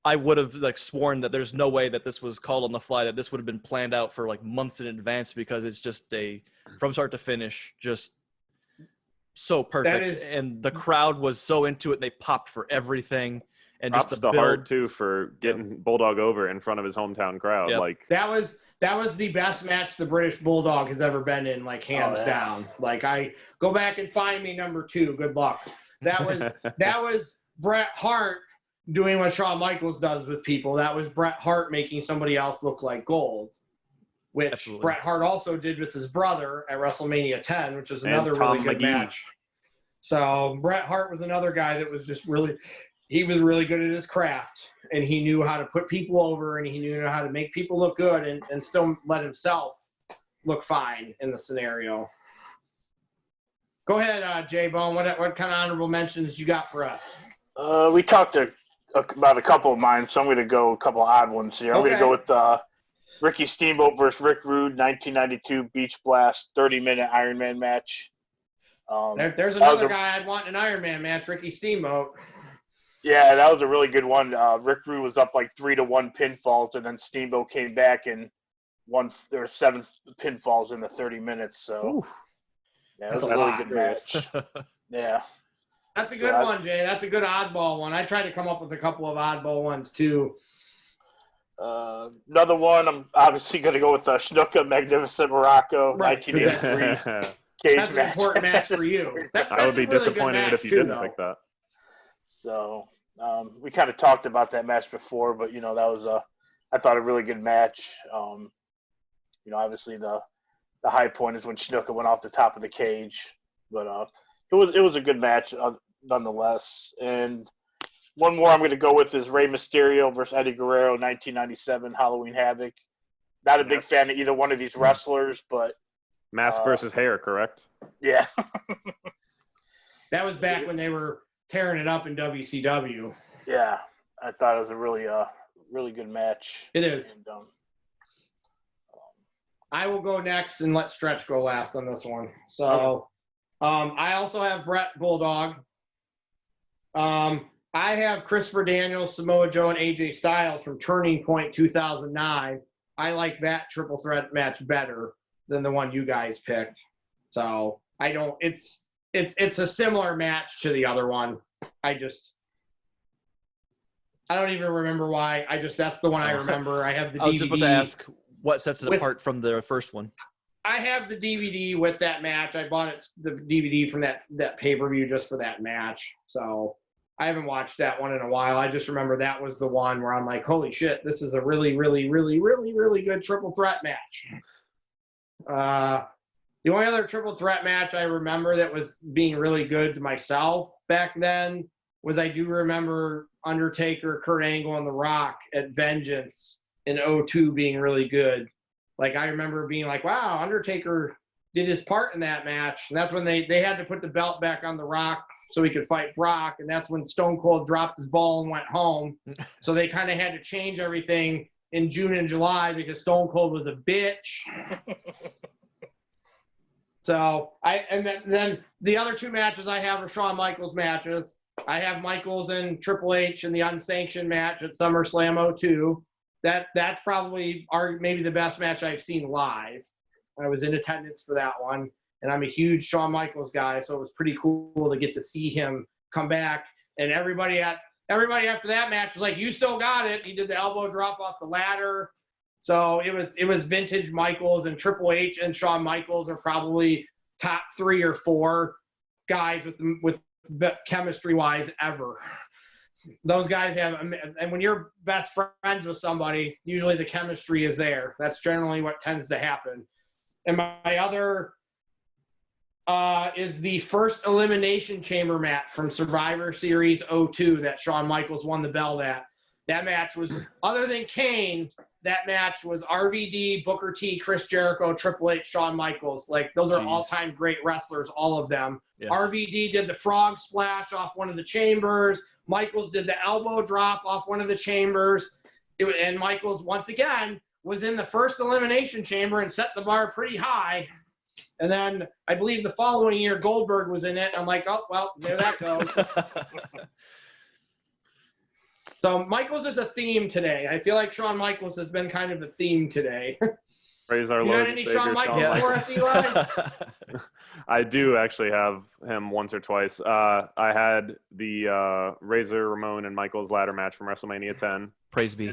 I would have like sworn that there's no way that this was called on the fly, that this would have been planned out for like months in advance, because it's just from start to finish, just so perfect. And the crowd was so into it. They popped for everything. And props just the to Hart too for getting Bulldog over in front of his hometown crowd. Yep. Like that was the best match the British Bulldog has ever been in, like hands down. Like, I go back and find me number 2. Good luck. That was Bret Hart doing what Shawn Michaels does with people. That was Bret Hart making somebody else look like gold, which Absolutely. Bret Hart also did with his brother at WrestleMania 10, which is another really good match. So Bret Hart was another guy that was just he was really good at his craft, and he knew how to put people over, and he knew how to make people look good and still let himself look fine in the scenario. Go ahead, J-Bone. What kind of honorable mentions you got for us? We talked about a couple of mine, so I'm going to go a couple of odd ones here. I'm going to go with Ricky Steamboat versus Rick Rude, 1992 Beach Blast 30-minute Iron Man match. There's another guy I'd want in an Iron Man match, Ricky Steamboat. Yeah, that was a really good one. Rick Rude was up like 3-1 pinfalls, and then Steamboat came back and won. There were 7 pinfalls in the 30 minutes. So yeah, that was a really good match. Yeah. That's a good one, Jay. That's a good oddball one. I tried to come up with a couple of oddball ones, too. Another one, I'm obviously going to go with Snuka Magnificent Morocco, 1983 cage That's match. An important match for you. I would be disappointed if you didn't pick that. So we kind of talked about that match before, but, that was, I thought, a really good match. Obviously the high point is when Snuka went off the top of the cage. But it was a good match nonetheless. And one more I'm going to go with is Rey Mysterio versus Eddie Guerrero, 1997 Halloween Havoc. Not a big fan of either one of these wrestlers, but mask versus hair, correct? Yeah. That was back when they were tearing it up in WCW. Yeah, I thought it was a really good match. It is. And, I will go next and let Stretch go last on this one. So, I also have Bret Bulldog. I have Christopher Daniels, Samoa Joe, and AJ Styles from Turning Point 2009. I like that triple threat match better than the one you guys picked. So I don't. It's a similar match to the other one. I don't even remember why. That's the one I remember. I have the DVD. I was just about to ask what sets it apart from the first one. I have the DVD with that match. I bought the DVD from that pay-per-view just for that match. So I haven't watched that one in a while. I just remember that was the one where I'm like, holy shit, this is a really, really, really, really, really good triple threat match. The only other triple threat match I remember that was being really good to myself back then was I do remember Undertaker, Kurt Angle, and The Rock at Vengeance in 2002 being really good. Like, I remember being like, wow, Undertaker did his part in that match. And that's when they had to put the belt back on The Rock so he could fight Brock. And that's when Stone Cold dropped his ball and went home. So they kind of had to change everything in June and July because Stone Cold was a bitch. So then the other 2 matches I have are Shawn Michaels matches. I have Michaels and Triple H in the unsanctioned match at SummerSlam 02. That's probably maybe the best match I've seen live. I was in attendance for that one, and I'm a huge Shawn Michaels guy, so it was pretty cool to get to see him come back. And everybody after that match was like, "You still got it." He did the elbow drop off the ladder. So it was vintage Michaels, and Triple H and Shawn Michaels are probably top 3 or 4 guys with chemistry wise ever. Those guys have, and when you're best friends with somebody, usually the chemistry is there. That's generally what tends to happen. And my other is the first Elimination Chamber match from Survivor Series 02 that Shawn Michaels won the belt at. That match was, other than Kane, that match was RVD, Booker T, Chris Jericho, Triple H, Shawn Michaels. Like, those are all-time great wrestlers, all of them. Yes. RVD did the frog splash off one of the chambers. Michaels did the elbow drop off one of the chambers. And Michaels, once again, was in the first elimination chamber and set the bar pretty high. And then I believe the following year, Goldberg was in it. I'm like, oh, well, there that goes. So Michaels is a theme today. I feel like Shawn Michaels has been kind of a theme today. Praise our you Lord got any Shawn Michaels for us, Eli? I do actually have him once or twice. I had the Razor, Ramon, and Michaels ladder match from WrestleMania 10. Praise be.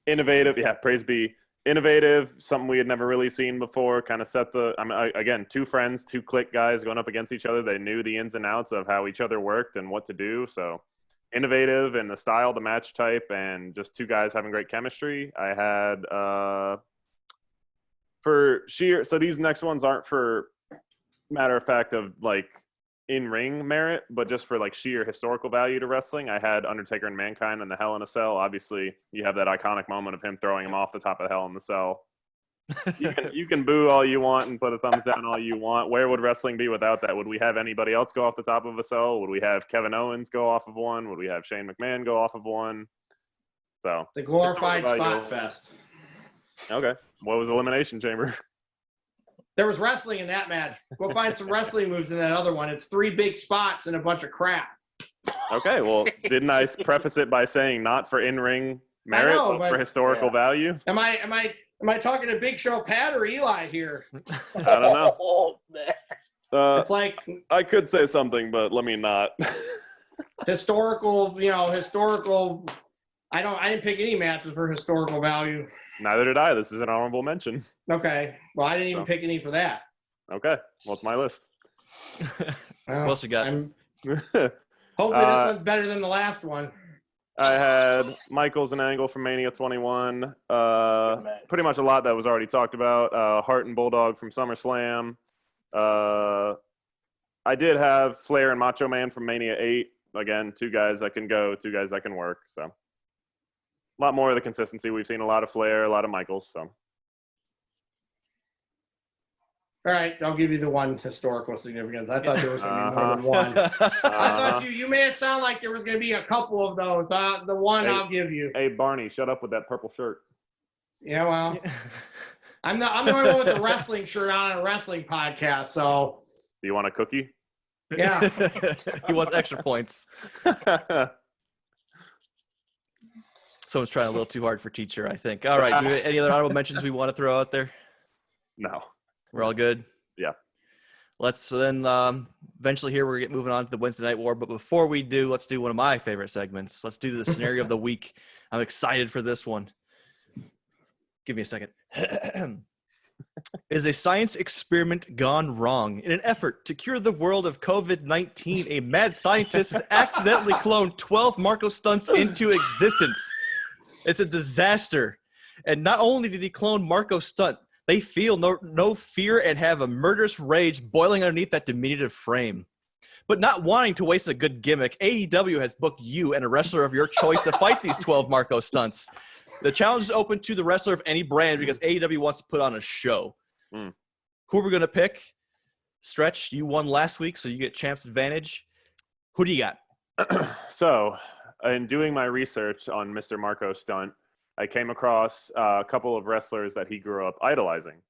Innovative. Yeah, praise be. Innovative, something we had never really seen before. Kind of set the. Again, two friends, two clique guys going up against each other. They knew the ins and outs of how each other worked and what to do. So innovative in the style, the match type, and just two guys having great chemistry. I had for sheer. So these next ones aren't for matter of fact of like in-ring merit, but just for like sheer historical value to wrestling. I had Undertaker and Mankind in the Hell in a Cell. Obviously, you have that iconic moment of him throwing him off the top of Hell in the Cell. You can boo all you want and put a thumbs down all you want. Where would wrestling be without that? Would we have anybody else go off the top of a cell? Would we have Kevin Owens go off of one? Would we have Shane McMahon go off of one? So the glorified spot fest. Okay. What was Elimination Chamber? There was wrestling in that match. Go find some wrestling moves in that other one. It's 3 big spots and a bunch of crap. Okay, well, didn't I preface it by saying not for in-ring merit, but for historical value? Am I talking to Big Show Pat or Eli here? I don't know. Oh, man. It's like I could say something, but let me not. historical. I didn't pick any matches for historical value. Neither did I. This is an honorable mention. Okay. Well, I didn't even pick any for that. Okay. Well, it's my list. What else you got? Hopefully this one's better than the last one. I had Michaels and Angle from Mania 21. Pretty much a lot that was already talked about. Hart and Bulldog from SummerSlam. I did have Flair and Macho Man from Mania 8. Again, two guys that can go, two guys that can work. So a lot more of the consistency. We've seen a lot of Flair, a lot of Michaels. So. All right, I'll give you the one historical significance. I thought there was going to be more than one. I thought you made it sound like there was going to be a couple of those. The one I'll give you. Hey, Barney, shut up with that purple shirt. Yeah, well, I'm the only one with the wrestling shirt on a wrestling podcast. So. Do you want a cookie? Yeah. He wants extra points. Someone's trying a little too hard for teacher, I think. All right. Any other honorable mentions we want to throw out there? No. We're all good? Yeah. Eventually here we're going to get moving on to the Wednesday Night War. But before we do, let's do one of my favorite segments. Let's do the scenario of the week. I'm excited for this one. Give me a second. Is a science experiment gone wrong? In an effort to cure the world of COVID-19, a mad scientist has accidentally cloned 12 Marco stunts into existence. It's a disaster. And not only did he clone Marco stunt, they feel no fear and have a murderous rage boiling underneath that diminutive frame. But not wanting to waste a good gimmick, AEW has booked you and a wrestler of your choice to fight these 12 Marco stunts. The challenge is open to the wrestler of any brand because AEW wants to put on a show. Who are we going to pick? Stretch, you won last week, so you get champ's advantage. Who do you got? So, in doing my research on Mr. Marco Stunt, I came across a couple of wrestlers that he grew up idolizing.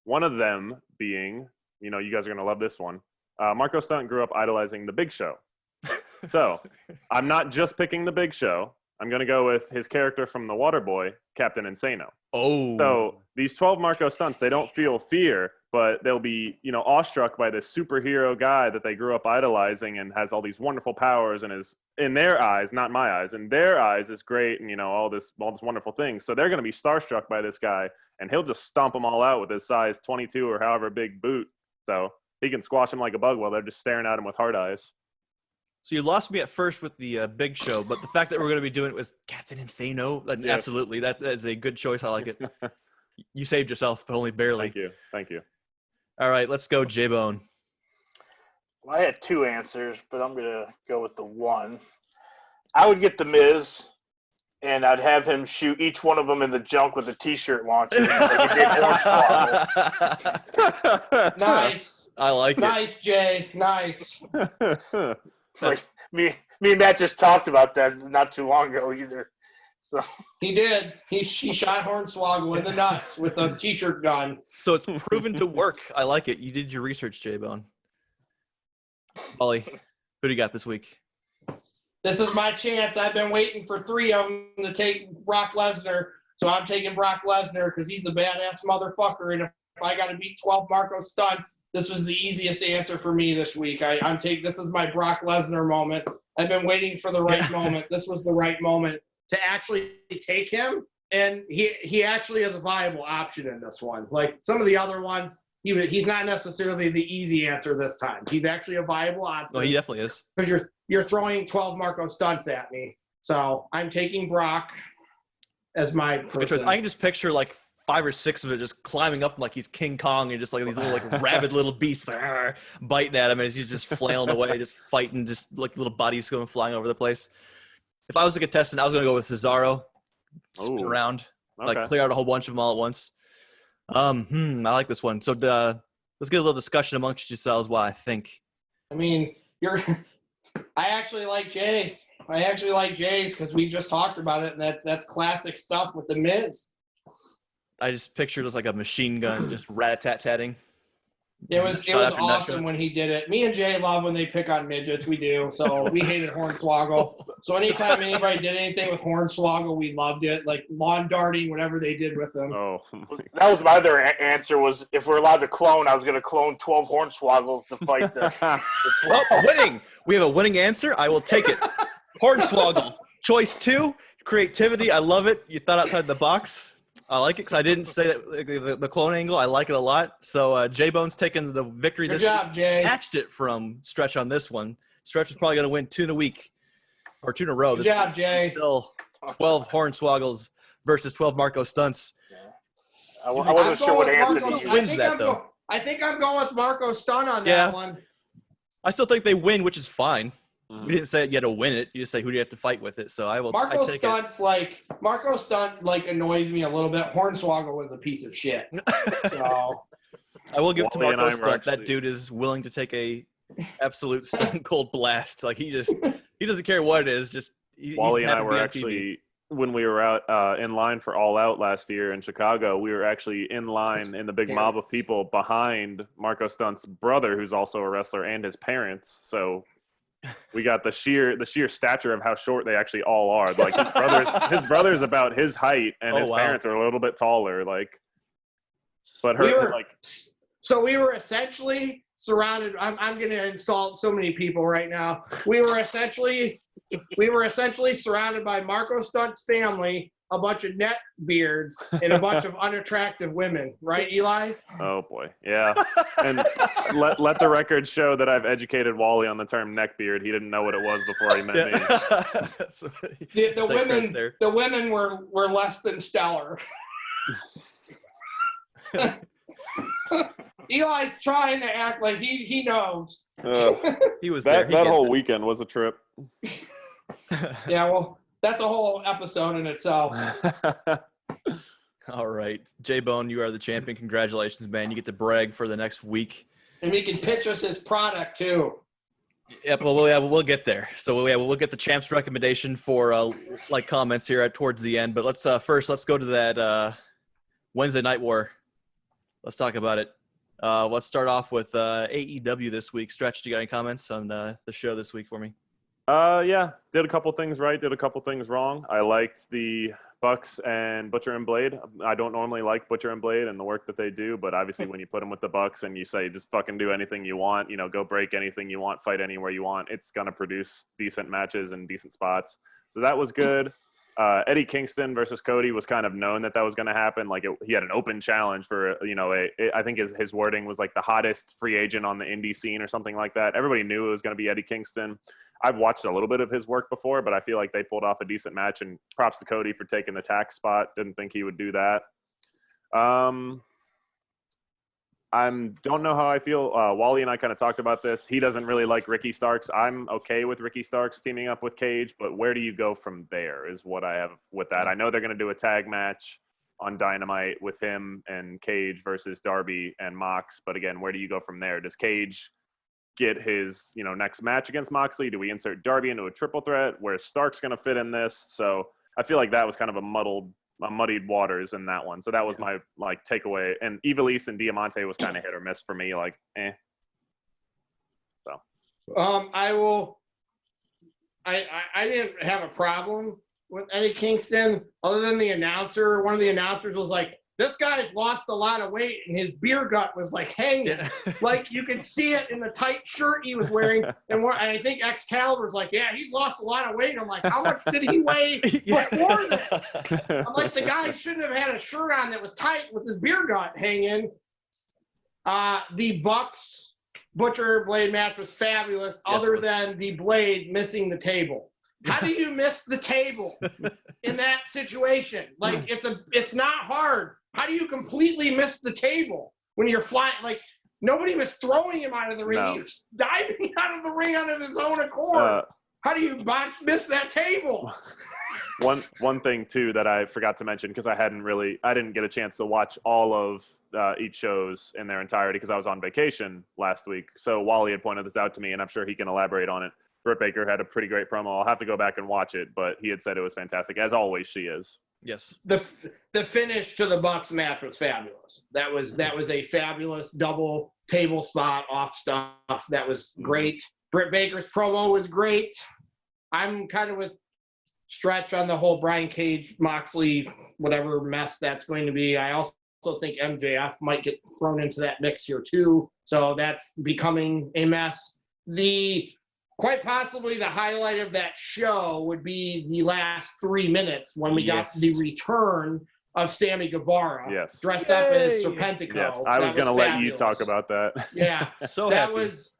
One of them being, you guys are going to love this one. Marco Stunt grew up idolizing The Big Show. So, I'm not just picking The Big Show. I'm going to go with his character from The Waterboy, Captain Insano. Oh. So these 12 Marco stunts, they don't feel fear, but they'll be, awestruck by this superhero guy that they grew up idolizing and has all these wonderful powers and is, in their eyes, not my eyes, in their eyes is great and, all this wonderful things. So they're going to be starstruck by this guy, and he'll just stomp them all out with his size 22 or however big boot. So he can squash them like a bug while they're just staring at him with hard eyes. So you lost me at first with the Big Show, but the fact that we're going to be doing it was Captain Insano, Yes. Absolutely. That is a good choice. I like it. You saved yourself, but only barely. Thank you. All right, let's go, J-Bone. Well, I had two answers, but I'm going to go with the one. I would get The Miz and I'd have him shoot each one of them in the junk with a T-shirt launcher. Like he did Hornswoggle. Nice. I like it. Nice, Jay. Nice. Like me and Matt just talked about that not too long ago either. So He did. He shot Hornswoggle in the nuts with a T-shirt gun. So it's proven to work. I like it. You did your research, J-Bone. Ollie, who do you got this week? This is my chance. I've been waiting for 3 of them to take Brock Lesnar. So I'm taking Brock Lesnar because he's a badass motherfucker. And if I got to beat 12 Marco Stunts, this was the easiest answer for me this week. This is my Brock Lesnar moment. I've been waiting for the right moment. This was the right moment to actually take him. And he actually is a viable option in this one. Like some of the other ones, he's not necessarily the easy answer this time. He's actually a viable option. Oh, he definitely is. Because you're throwing 12 Marco Stunts at me. So I'm taking Brock as my person. I can just picture like 5 or 6 of it just climbing up like he's King Kong and just like these little like rabid little beasts biting at him as he's just flailing away, just fighting, just like little bodies going flying over the place. If I was a contestant, I was going to go with Cesaro, spin around, like clear out a whole bunch of them all at once. I like this one. So let's get a little discussion amongst yourselves why I think. I mean, I actually like Jay's. I actually like Jay's because we just talked about it, and that's classic stuff with the Miz. I just pictured it as like a machine gun, just rat-a-tat-tatting. It was awesome when he did it. Me and Jay love when they pick on midgets. We do. So we hated Hornswoggle. So anytime anybody did anything with Hornswoggle, we loved it. Like lawn darting, whatever they did with him. Oh, that was my other answer. Was if we're allowed to clone, I was going to clone 12 Hornswoggles to fight the Well, winning. We have a winning answer. I will take it. Hornswoggle. Choice 2. Creativity. I love it. You thought outside the box. I like it because I didn't say that the clone angle. I like it a lot. So J-Bone's taking the victory Good this job, week. Jay. Matched it from Stretch on this one. Stretch is probably going to win 2 in a week or 2 in a row. Good job, Jay. Still 12 Hornswoggles versus 12 Marco Stunts. I wasn't sure what answer to use. Wins that, though. I think I'm going with Marco Stunt on that one. I still think they win, which is fine. We didn't say you had to win it. You just say who do you have to fight with it. So I will. Marco Stunt annoys me a little bit. Hornswoggle was a piece of shit. So I will give it to Wally and Marco I were Stunt. actually- That dude is willing to take a absolute stone cold blast. Like he doesn't care what it is. Just Wally and I happy to were be on actually when we were out in line for All Out last year in Chicago. We were actually in line in the big mob of people behind Marco Stunt's brother, who's also a wrestler, and his parents. So we got the sheer stature of how short they actually all are. Like his brother's about his height, and his parents are a little bit taller. Like, but so we were essentially surrounded. I'm going to insult so many people right now. We were essentially surrounded by Marco Stunt's family, a bunch of neck beards, and a bunch of unattractive women. Right, Eli? Oh boy, yeah. And let the record show that I've educated Wally on the term neckbeard. He didn't know what it was before he met me. The women were less than stellar. Eli's trying to act like he knows. He was there. That whole weekend was a trip. Yeah, well, that's a whole episode in itself. All right. J-Bone, you are the champion. Congratulations, man. You get to brag for the next week. And he can pitch us his product, too. Yep, we'll get there. So we'll get the champ's recommendation for comments here towards the end. But let's go to that Wednesday Night War. Let's talk about it. Let's start off with AEW this week. Stretch, do you got any comments on the show this week for me? Yeah, did a couple things right, did a couple things wrong. I liked the Bucks and Butcher and Blade. I don't normally like Butcher and Blade and the work that they do, but obviously when you put them with the Bucks and you say just fucking do anything you want, go break anything you want, fight anywhere you want, it's going to produce decent matches and decent spots. So that was good. Eddie Kingston versus Cody was kind of known that was going to happen. Like he had an open challenge for, I think his wording was like the hottest free agent on the indie scene or something like that. Everybody knew it was going to be Eddie Kingston. I've watched a little bit of his work before, but I feel like they pulled off a decent match, and props to Cody for taking the tax spot. Didn't think he would do that. don't know how I feel. Wally and I kind of talked about this. He doesn't really like Ricky Starks. I'm okay with Ricky Starks teaming up with Cage, but where do you go from there is what I have with that. I know they're going to do a tag match on Dynamite with him and Cage versus Darby and Mox, but again, where do you go from there? Does Cage get his next match against Moxley? Do we insert Darby into a triple threat? Where's Starks going to fit in this? So I feel like that was kind of a muddied waters in that one. So that was my takeaway. And Ivelisse and Diamante was kind of hit or miss for me. So I didn't have a problem with Eddie Kingston other than the announcer. One of the announcers was like, this guy's lost a lot of weight and his beer gut was hanging. Yeah. You could see it in the tight shirt he was wearing. And I think Excalibur's like, yeah, he's lost a lot of weight. I'm like, how much did he weigh before this? I'm like, the guy shouldn't have had a shirt on that was tight with his beer gut hanging. The Bucks Butcher Blade match was fabulous, other than the Blade missing the table. How do you miss the table in that situation? It's not hard. How do you completely miss the table when you're flying? Nobody was throwing him out of the ring. No. He was diving out of the ring on his own accord. How do you miss that table? One thing too that I forgot to mention, because I didn't get a chance to watch all of each shows in their entirety because I was on vacation last week. So Wally had pointed this out to me, and I'm sure he can elaborate on it. Britt Baker had a pretty great promo. I'll have to go back and watch it, but he had said it was fantastic. As always, she is. Yes. The finish to the Bucks match was fabulous. That was a fabulous double table spot off stuff. That was great. Britt Baker's promo was great. I'm kind of with Stretch on the whole Brian Cage, Moxley, whatever mess that's going to be. I also think MJF might get thrown into that mix here too. So that's becoming a mess. Quite possibly the highlight of that show would be the last 3 minutes when we got the return of Sammy Guevara, dressed up as Serpentico. Yes, I was going to let you talk about that. Yeah, so that happy. Was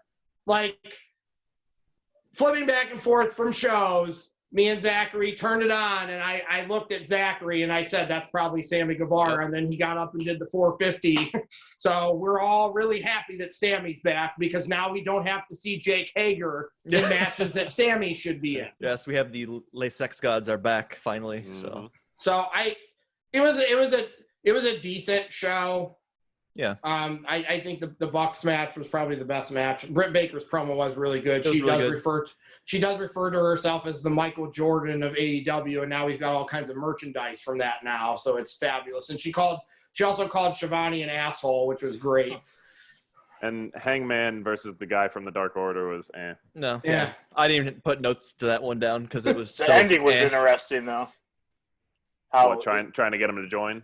flipping back and forth from shows. Me and Zachary turned it on, and I looked at Zachary, and I said, that's probably Sammy Guevara, and then he got up and did the 450. So we're all really happy that Sammy's back, because now we don't have to see Jake Hager in matches that Sammy should be in. Yes, we have the Les Sex Gods are back finally. So it was a decent show. Yeah. I think the Bucks match was probably the best match. Britt Baker's promo was really good. She does refer to herself as the Michael Jordan of AEW, and now we've got all kinds of merchandise from that now, so it's fabulous. And she also called Shivani an asshole, which was great. And Hangman versus the guy from the Dark Order was No. Yeah. I didn't even put notes to that one down because it was the ending was interesting though. How trying to get him to join?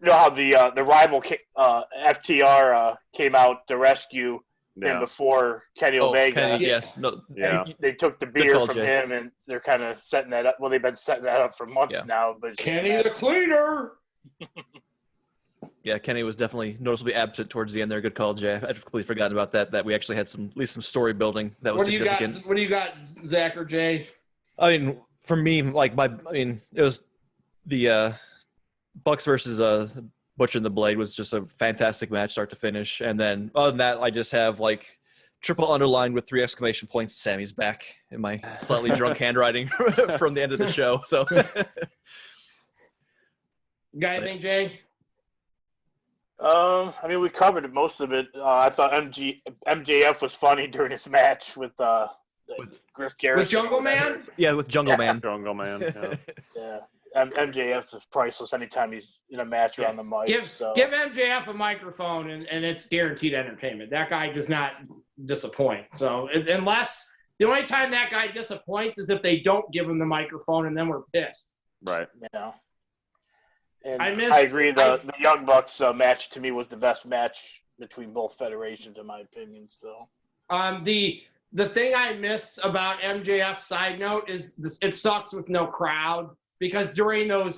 You know how the rival FTR came out to rescue him before Kenny Omega. They took the beer from him, and they're kind of setting that up. Well, they've been setting that up for months now. But Kenny the Cleaner. Yeah, Kenny was definitely noticeably absent towards the end there. Good call, Jay. I'd completely forgotten about that. That we actually had at least some story building that was significant. What do you got, Zach or Jay? I mean, for me, it was the Bucks versus Butcher and the Blade was just a fantastic match, start to finish. And then other than that, I just have triple underlined with 3 exclamation points. Sammy's back in my slightly drunk handwriting from the end of the show. So, got anything, Jay? We covered most of it. I thought MJF was funny during his match with Griff Garrison. With Jungle Man? Yeah, with Jungle Man. Jungle Man. Yeah. MJF is priceless anytime he's in a match or on the mic. Give MJF a microphone and it's guaranteed entertainment. That guy does not disappoint. So unless the only time that guy disappoints is if they don't give him the microphone, and then we're pissed. Right. Yeah. And I agree. The Young Bucks match to me was the best match between both federations, in my opinion. So the thing I miss about MJF, side note, is it sucks with no crowd. Because during those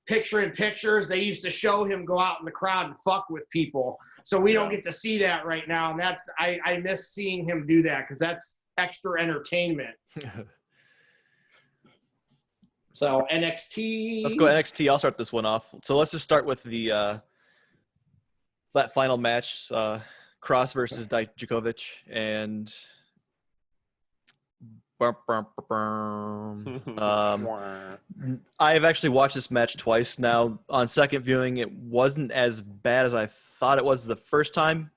picture-in-pictures, they used to show him go out in the crowd and fuck with people. So we don't get to see that right now, and that I miss seeing him do that because that's extra entertainment. So NXT. Let's go NXT. I'll start this one off. So let's just start with the that final match, Cross versus Dijakovic, and I've actually watched this match twice now. On second viewing, it wasn't as bad as I thought it was the first time,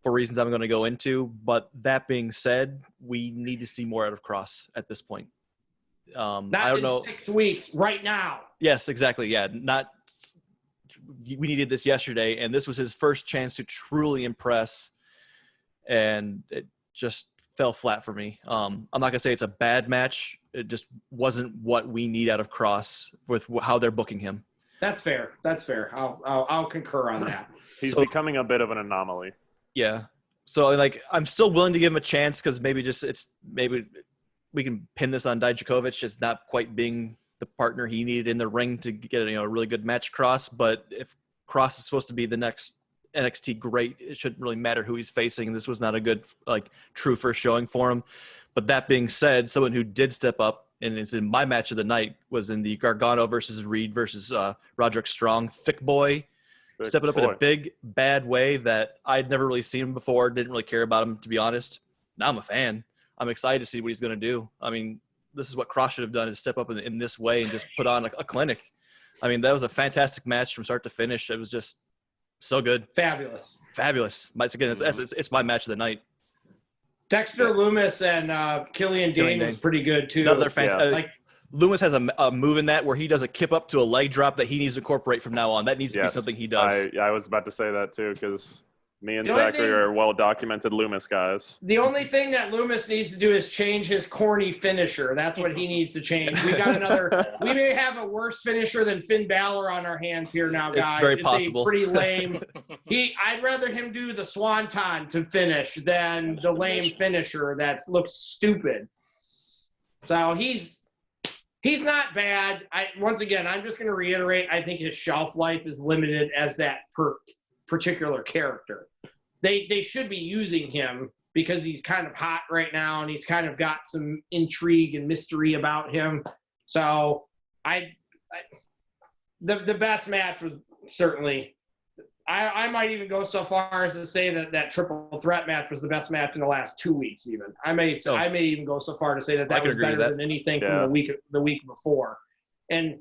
for reasons I'm going to go into. But that being said, we need to see more out of Cross at this point. I don't know. 6 weeks, right now. Yes, exactly. Yeah, we needed this yesterday, and this was his first chance to truly impress, and it just fell flat for me. I'm not gonna say it's a bad match. It just wasn't what we need out of Cross with how they're booking him. That's fair. I'll concur on that. He's becoming a bit of an anomaly. Yeah. So like, I'm still willing to give him a chance because maybe we can pin this on Dijakovic just not quite being the partner he needed in the ring to get a really good match Cross. But if Cross is supposed to be the next NXT great, it shouldn't really matter who he's facing. This was not a good, true first showing for him. But that being said, someone who did step up, and it's in my match of the night, was in the Gargano versus Reed versus Roderick Strong. Thick boy. Stepping up in a big, bad way that I'd never really seen him before. Didn't really care about him, to be honest. Now I'm a fan. I'm excited to see what he's going to do. I mean, this is what Cross should have done, is step up in this way and just put on a clinic. I mean, that was a fantastic match from start to finish. It was just so good. Fabulous. Once again, it's my match of the night. Dexter Loomis and Killian Dane was pretty good, too. Another fantastic. Loomis has a move in that where he does a kip up to a leg drop that he needs to incorporate from now on. That needs to be something he does. I was about to say that, too, because me and Zachary are well-documented Loomis guys. The only thing that Loomis needs to do is change his corny finisher. That's what he needs to change. We may have a worse finisher than Finn Balor on our hands here now, guys. It's very possible. Pretty lame. I'd rather him do the Swanton to finish than the lame finisher that looks stupid. So he's not bad. Once again, I'm just going to reiterate, I think his shelf life is limited as that particular character. They should be using him because he's kind of hot right now and he's kind of got some intrigue and mystery about him. So the best match was certainly, I might even go so far as to say that triple threat match was the best match in the last 2 weeks even. I may even go so far to say that was better than anything from the week before. And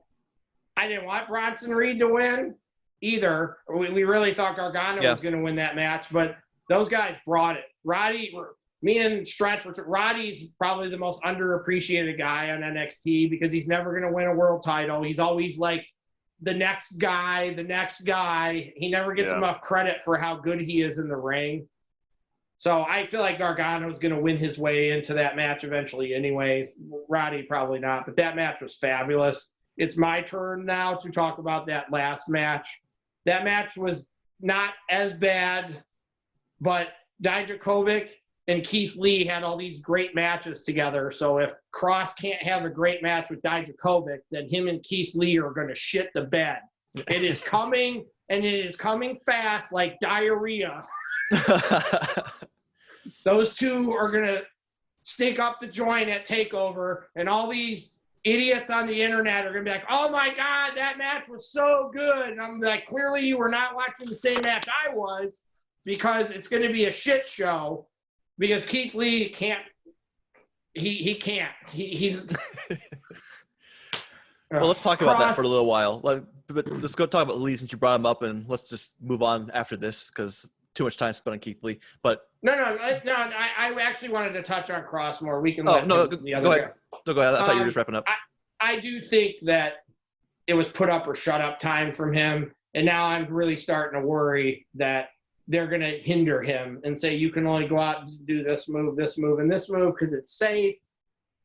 I didn't want Bronson Reed to win either. We really thought Gargano was going to win that match, but those guys brought it. Me and Stretch, Roddy's probably the most underappreciated guy on NXT because he's never going to win a world title. He's always like the next guy. He never gets enough credit for how good he is in the ring. So I feel like Gargano's going to win his way into that match eventually anyways. Roddy probably not, but that match was fabulous. It's my turn now to talk about that last match. That match was not as bad, but Dijakovic and Keith Lee had all these great matches together. So if Cross can't have a great match with Dijakovic, then him and Keith Lee are going to shit the bed. It is coming, and it is coming fast like diarrhea. Those two are going to stink up the joint at TakeOver, and all these idiots on the internet are going to be like, oh my God, that match was so good. And I'm like, clearly you were not watching the same match I was, because it's going to be a shit show because Keith Lee can't, he can't. He's. Well, let's talk about that for a little while. But let's go talk about Lee since you brought him up, and let's just move on after this because too much time spent on Keith Lee. But I actually wanted to touch on Cross more. We can. Go ahead. No, go ahead. I thought you were just wrapping up. I do think that it was put up or shut up time from him, and now I'm really starting to worry that they're going to hinder him and say you can only go out and do this move, and this move because it's safe,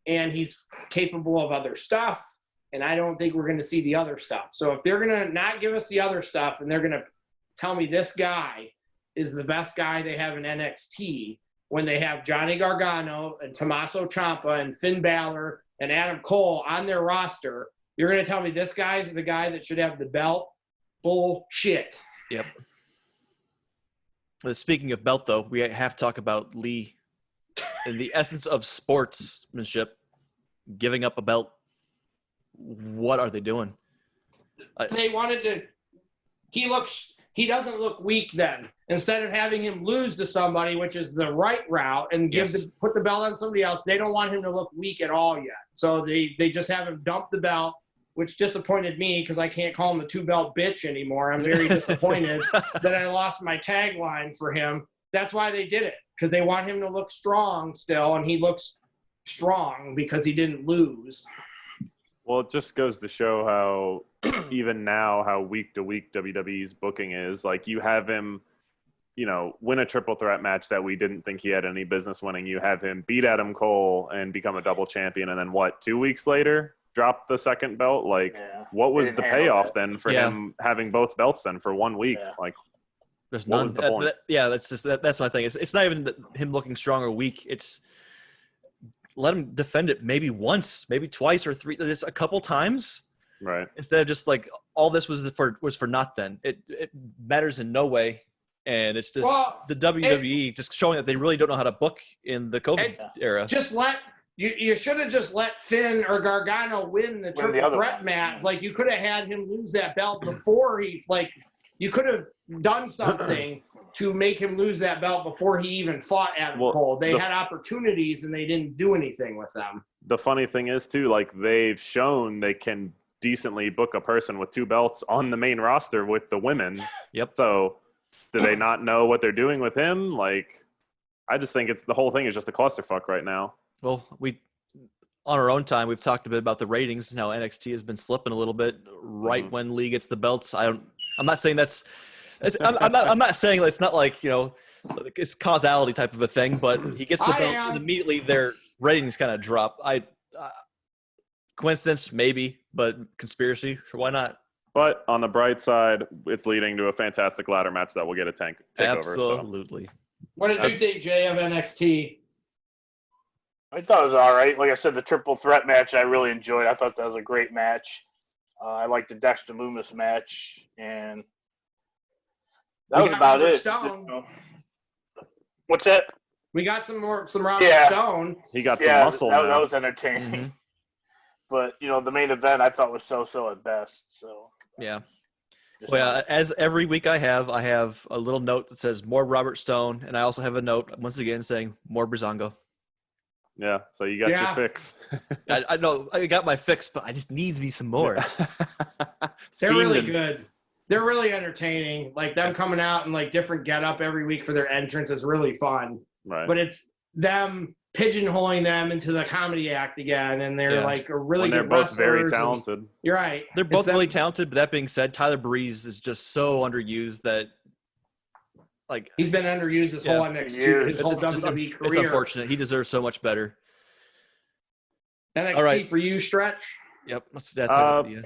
and he's capable of other stuff. And I don't think we're going to see the other stuff. So if they're going to not give us the other stuff and they're going to tell me this guy is the best guy they have in NXT when they have Johnny Gargano and Tommaso Ciampa and Finn Balor and Adam Cole on their roster, you're going to tell me this guy's the guy that should have the belt? Bullshit. Yep. Speaking of belt, though, we have to talk about Lee in the essence of sportsmanship, giving up a belt. What are they doing? They wanted to. He looks he doesn't look weak then. Instead of having him lose to somebody, which is the right route, and put the belt on somebody else, they don't want him to look weak at all yet. So they just have him dump the belt, which disappointed me because I can't call him a 2-belt bitch anymore. I'm very disappointed that I lost my tagline for him. That's why they did it, because they want him to look strong still, and he looks strong because he didn't lose. Well, it just goes to show how even now how week to week WWE's booking is. Like, you have him, win a triple threat match that we didn't think he had any business winning. You have him beat Adam Cole and become a double champion, and then 2 weeks later drop the second belt? Like, what was the payoff then for him having both belts then for 1 week? Yeah. Like, there's what none. was the point? That's just that's my thing. It's not even him looking strong or weak. It's let him defend it maybe once, maybe twice or three, just a couple times. Right. Instead of just like all this was for naught. Then it matters in no way, and it's just the WWE just showing that they really don't know how to book in the COVID era. Just you should have just let Finn or Gargano win the triple threat match. Like, you could have had him lose that belt before you could have done something to make him lose that belt before he even fought Adam Cole. They had opportunities and they didn't do anything with them. The funny thing is too, like, they've shown they can decently book a person with 2 belts on the main roster with the women. Yep. So do they not know what they're doing with him? Like, I just think the whole thing is just a clusterfuck right now. Well, on our own time, we've talked a bit about the ratings and how NXT has been slipping a little bit right when Lee gets the belts. I'm not saying I'm not saying it's not like, it's causality type of a thing, but he gets the belts and immediately their ratings kind of drop. Coincidence, maybe, but conspiracy, sure, why not? But on the bright side, it's leading to a fantastic ladder match that will get a takeover. Absolutely. So. What did you think, Jay, of NXT? I thought it was all right. Like I said, the triple threat match I really enjoyed. I thought that was a great match. I liked the Dexter Lumis match, and that was about it. What's that? We got some Robert Stone. He got some muscle. That was entertaining. Mm-hmm. But the main event I thought was so at best. So yeah. Well, as every week I have a little note that says more Robert Stone, and I also have a note once again saying more Breezango. Yeah, so you got your fix. I know I got my fix, but I just needs me some more. They're really good. They're really entertaining. Like, them coming out in like different getup every week for their entrance is really fun. Right. But it's them pigeonholing them into the comedy act again, and they're like a really good wrestlers. They're both very talented. You're right. They're both really talented, but that being said, Tyler Breeze is just so underused that he's been underused his whole NXT, his whole WWE career. It's unfortunate. He deserves so much better. NXT for you, Stretch? Yep.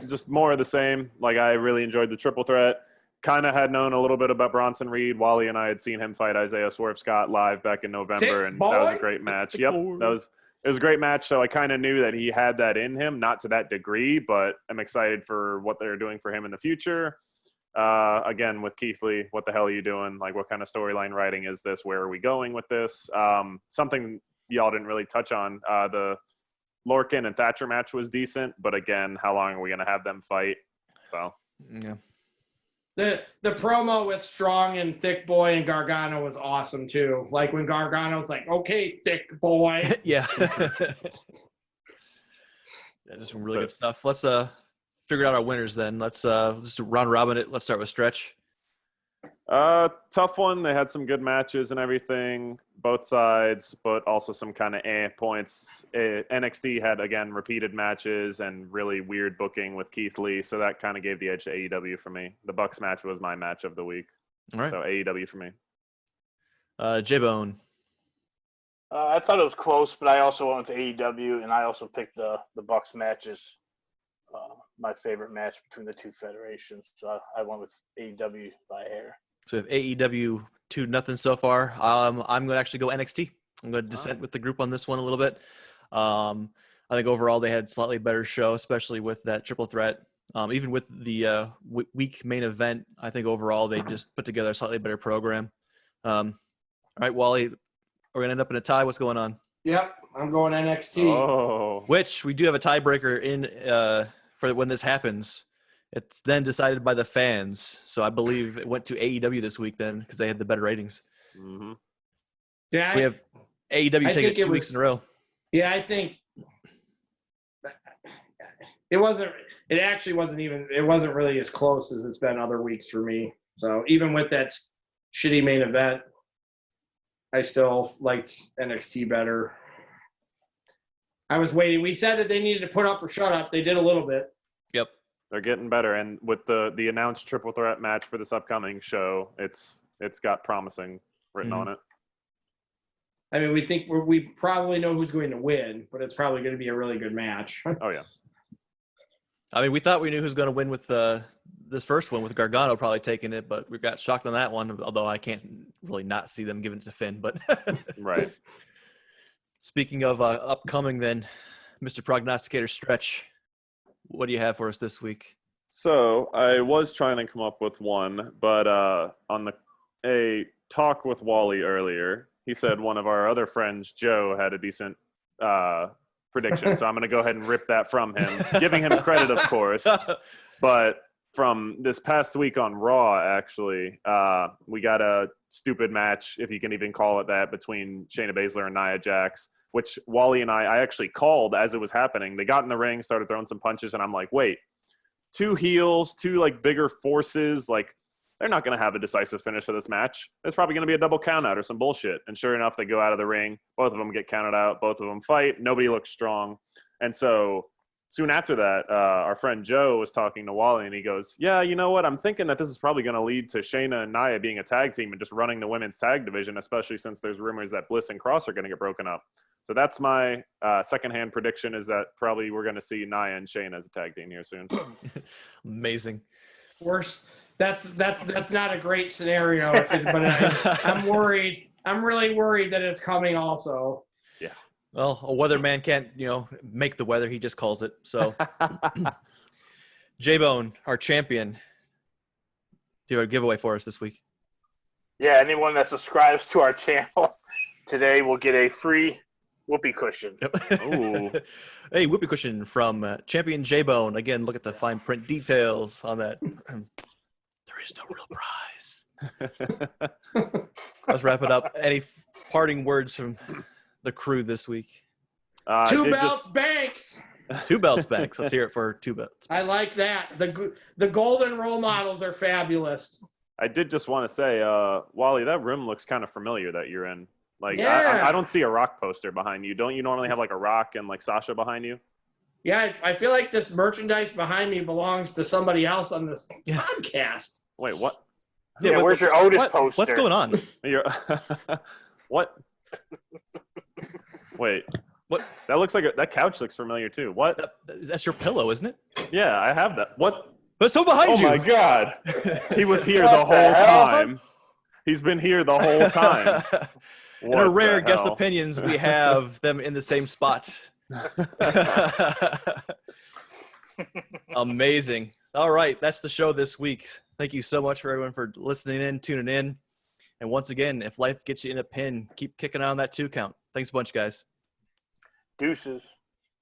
Just more of the same. Like, I really enjoyed the triple threat. Kind of had known a little bit about Bronson Reed. Wally and I had seen him fight Isaiah Swerve Scott live back in November, and that was a great match. Yep, it was a great match. So I kind of knew that he had that in him, not to that degree, but I'm excited for what they're doing for him in the future. Again, with Keith Lee, what the hell are you doing? Like, what kind of storyline writing is this? Where are we going with this? Something y'all didn't really touch on. The Lorcan and Thatcher match was decent, but again, how long are we going to have them fight? So yeah. The promo with Strong and Thick Boy and Gargano was awesome too. Like, when Gargano was like, "Okay, Thick Boy." Yeah. Just some really good stuff. Let's figure out our winners then. Let's just round robin it. Let's start with Stretch. Tough one. They had some good matches and everything, both sides, but also some kind of points. NXT had, again, repeated matches and really weird booking with Keith Lee, so that kind of gave the edge to AEW for me. The Bucks match was my match of the week. All right. So AEW for me. J-Bone. I thought it was close, but I also went with AEW, and I also picked the Bucks matches. My favorite match between the two federations. So I went with AEW by a hair. So if AEW 2-0 so far, I'm going to actually go NXT. I'm going to dissent with the group on this one a little bit. I think overall they had a slightly better show, especially with that triple threat. Even with the week main event, I think overall they just put together a slightly better program. All right, Wally, we're going to end up in a tie. What's going on? Yep, I'm going NXT. Oh. Which we do have a tiebreaker in for when this happens. It's then decided by the fans. So I believe it went to AEW this week then because they had the better ratings. Mm-hmm. Yeah, So we have AEW taking it 2 weeks in a row. Yeah, I think it wasn't. It actually wasn't even. It wasn't really as close as it's been other weeks for me. So even with that shitty main event, I still liked NXT better. I was waiting. We said that they needed to put up or shut up. They did a little bit. Yep. They're getting better, and with the announced triple threat match for this upcoming show, it's got promising written on it. I mean, we probably know who's going to win, but it's probably going to be a really good match. Oh yeah. I mean, we thought we knew who's going to win with this first one, with Gargano probably taking it, but we got shocked on that one, although I can't really not see them giving it to Finn. But Right. Speaking of upcoming then, Mr. Prognosticator Stretch, what do you have for us this week? So I was trying to come up with one, but on a talk with Wally earlier, he said one of our other friends, Joe, had a decent prediction. So I'm going to go ahead and rip that from him, giving him credit, of course. But from this past week on Raw, actually, we got a stupid match, if you can even call it that, between Shayna Baszler and Nia Jax, which Wally and I actually called as it was happening. They got in the ring, started throwing some punches, and I'm like, wait, two heels, two like bigger forces, like they're not going to have a decisive finish for this match. It's probably going to be a double count out or some bullshit. And sure enough, they go out of the ring. Both of them get counted out. Both of them fight. Nobody looks strong. And so soon after that, our friend Joe was talking to Wally, and he goes, yeah, you know what? I'm thinking that this is probably going to lead to Shayna and Nia being a tag team and just running the women's tag division, especially since there's rumors that Bliss and Cross are going to get broken up. So that's my secondhand prediction, is that probably we're going to see Nia and Shayna as a tag team here soon. Amazing. Worst. That's not a great scenario, but I'm worried. I'm really worried that it's coming also. Yeah. Well, a weatherman can't, make the weather. He just calls it. So, J-Bone, our champion, do you have a giveaway for us this week? Yeah, anyone that subscribes to our channel today will get a free whoopee cushion. Yep. Ooh. Hey, whoopee cushion from Champion J-Bone. Again, look at the fine print details on that. There is no real prize. Let's wrap it up. Any parting words from the crew this week? Two belts banks. Two belts banks. Let's hear it for two belts. I like that. The golden role models are fabulous. I did just want to say, Wally, that room looks kind of familiar that you're in. Like, yeah. I don't see a Rock poster behind you. Don't you normally have like a Rock and like Sasha behind you? Yeah, I feel like this merchandise behind me belongs to somebody else on this podcast. Wait, what? Yeah, where's your Otis poster? What's going on? What? Wait, what? That looks like that couch looks familiar too. What? That's your pillow, isn't it? Yeah, I have that. What? But so behind you. Oh my God! He was here the whole time. He's been here the whole time. In our rare guest opinions, we have them in the same spot. Amazing. All right, that's the show this week. Thank you so much for everyone for listening in, tuning in. And once again, if life gets you in a pin, keep kicking on that 2 count. Thanks a bunch, guys. Deuces.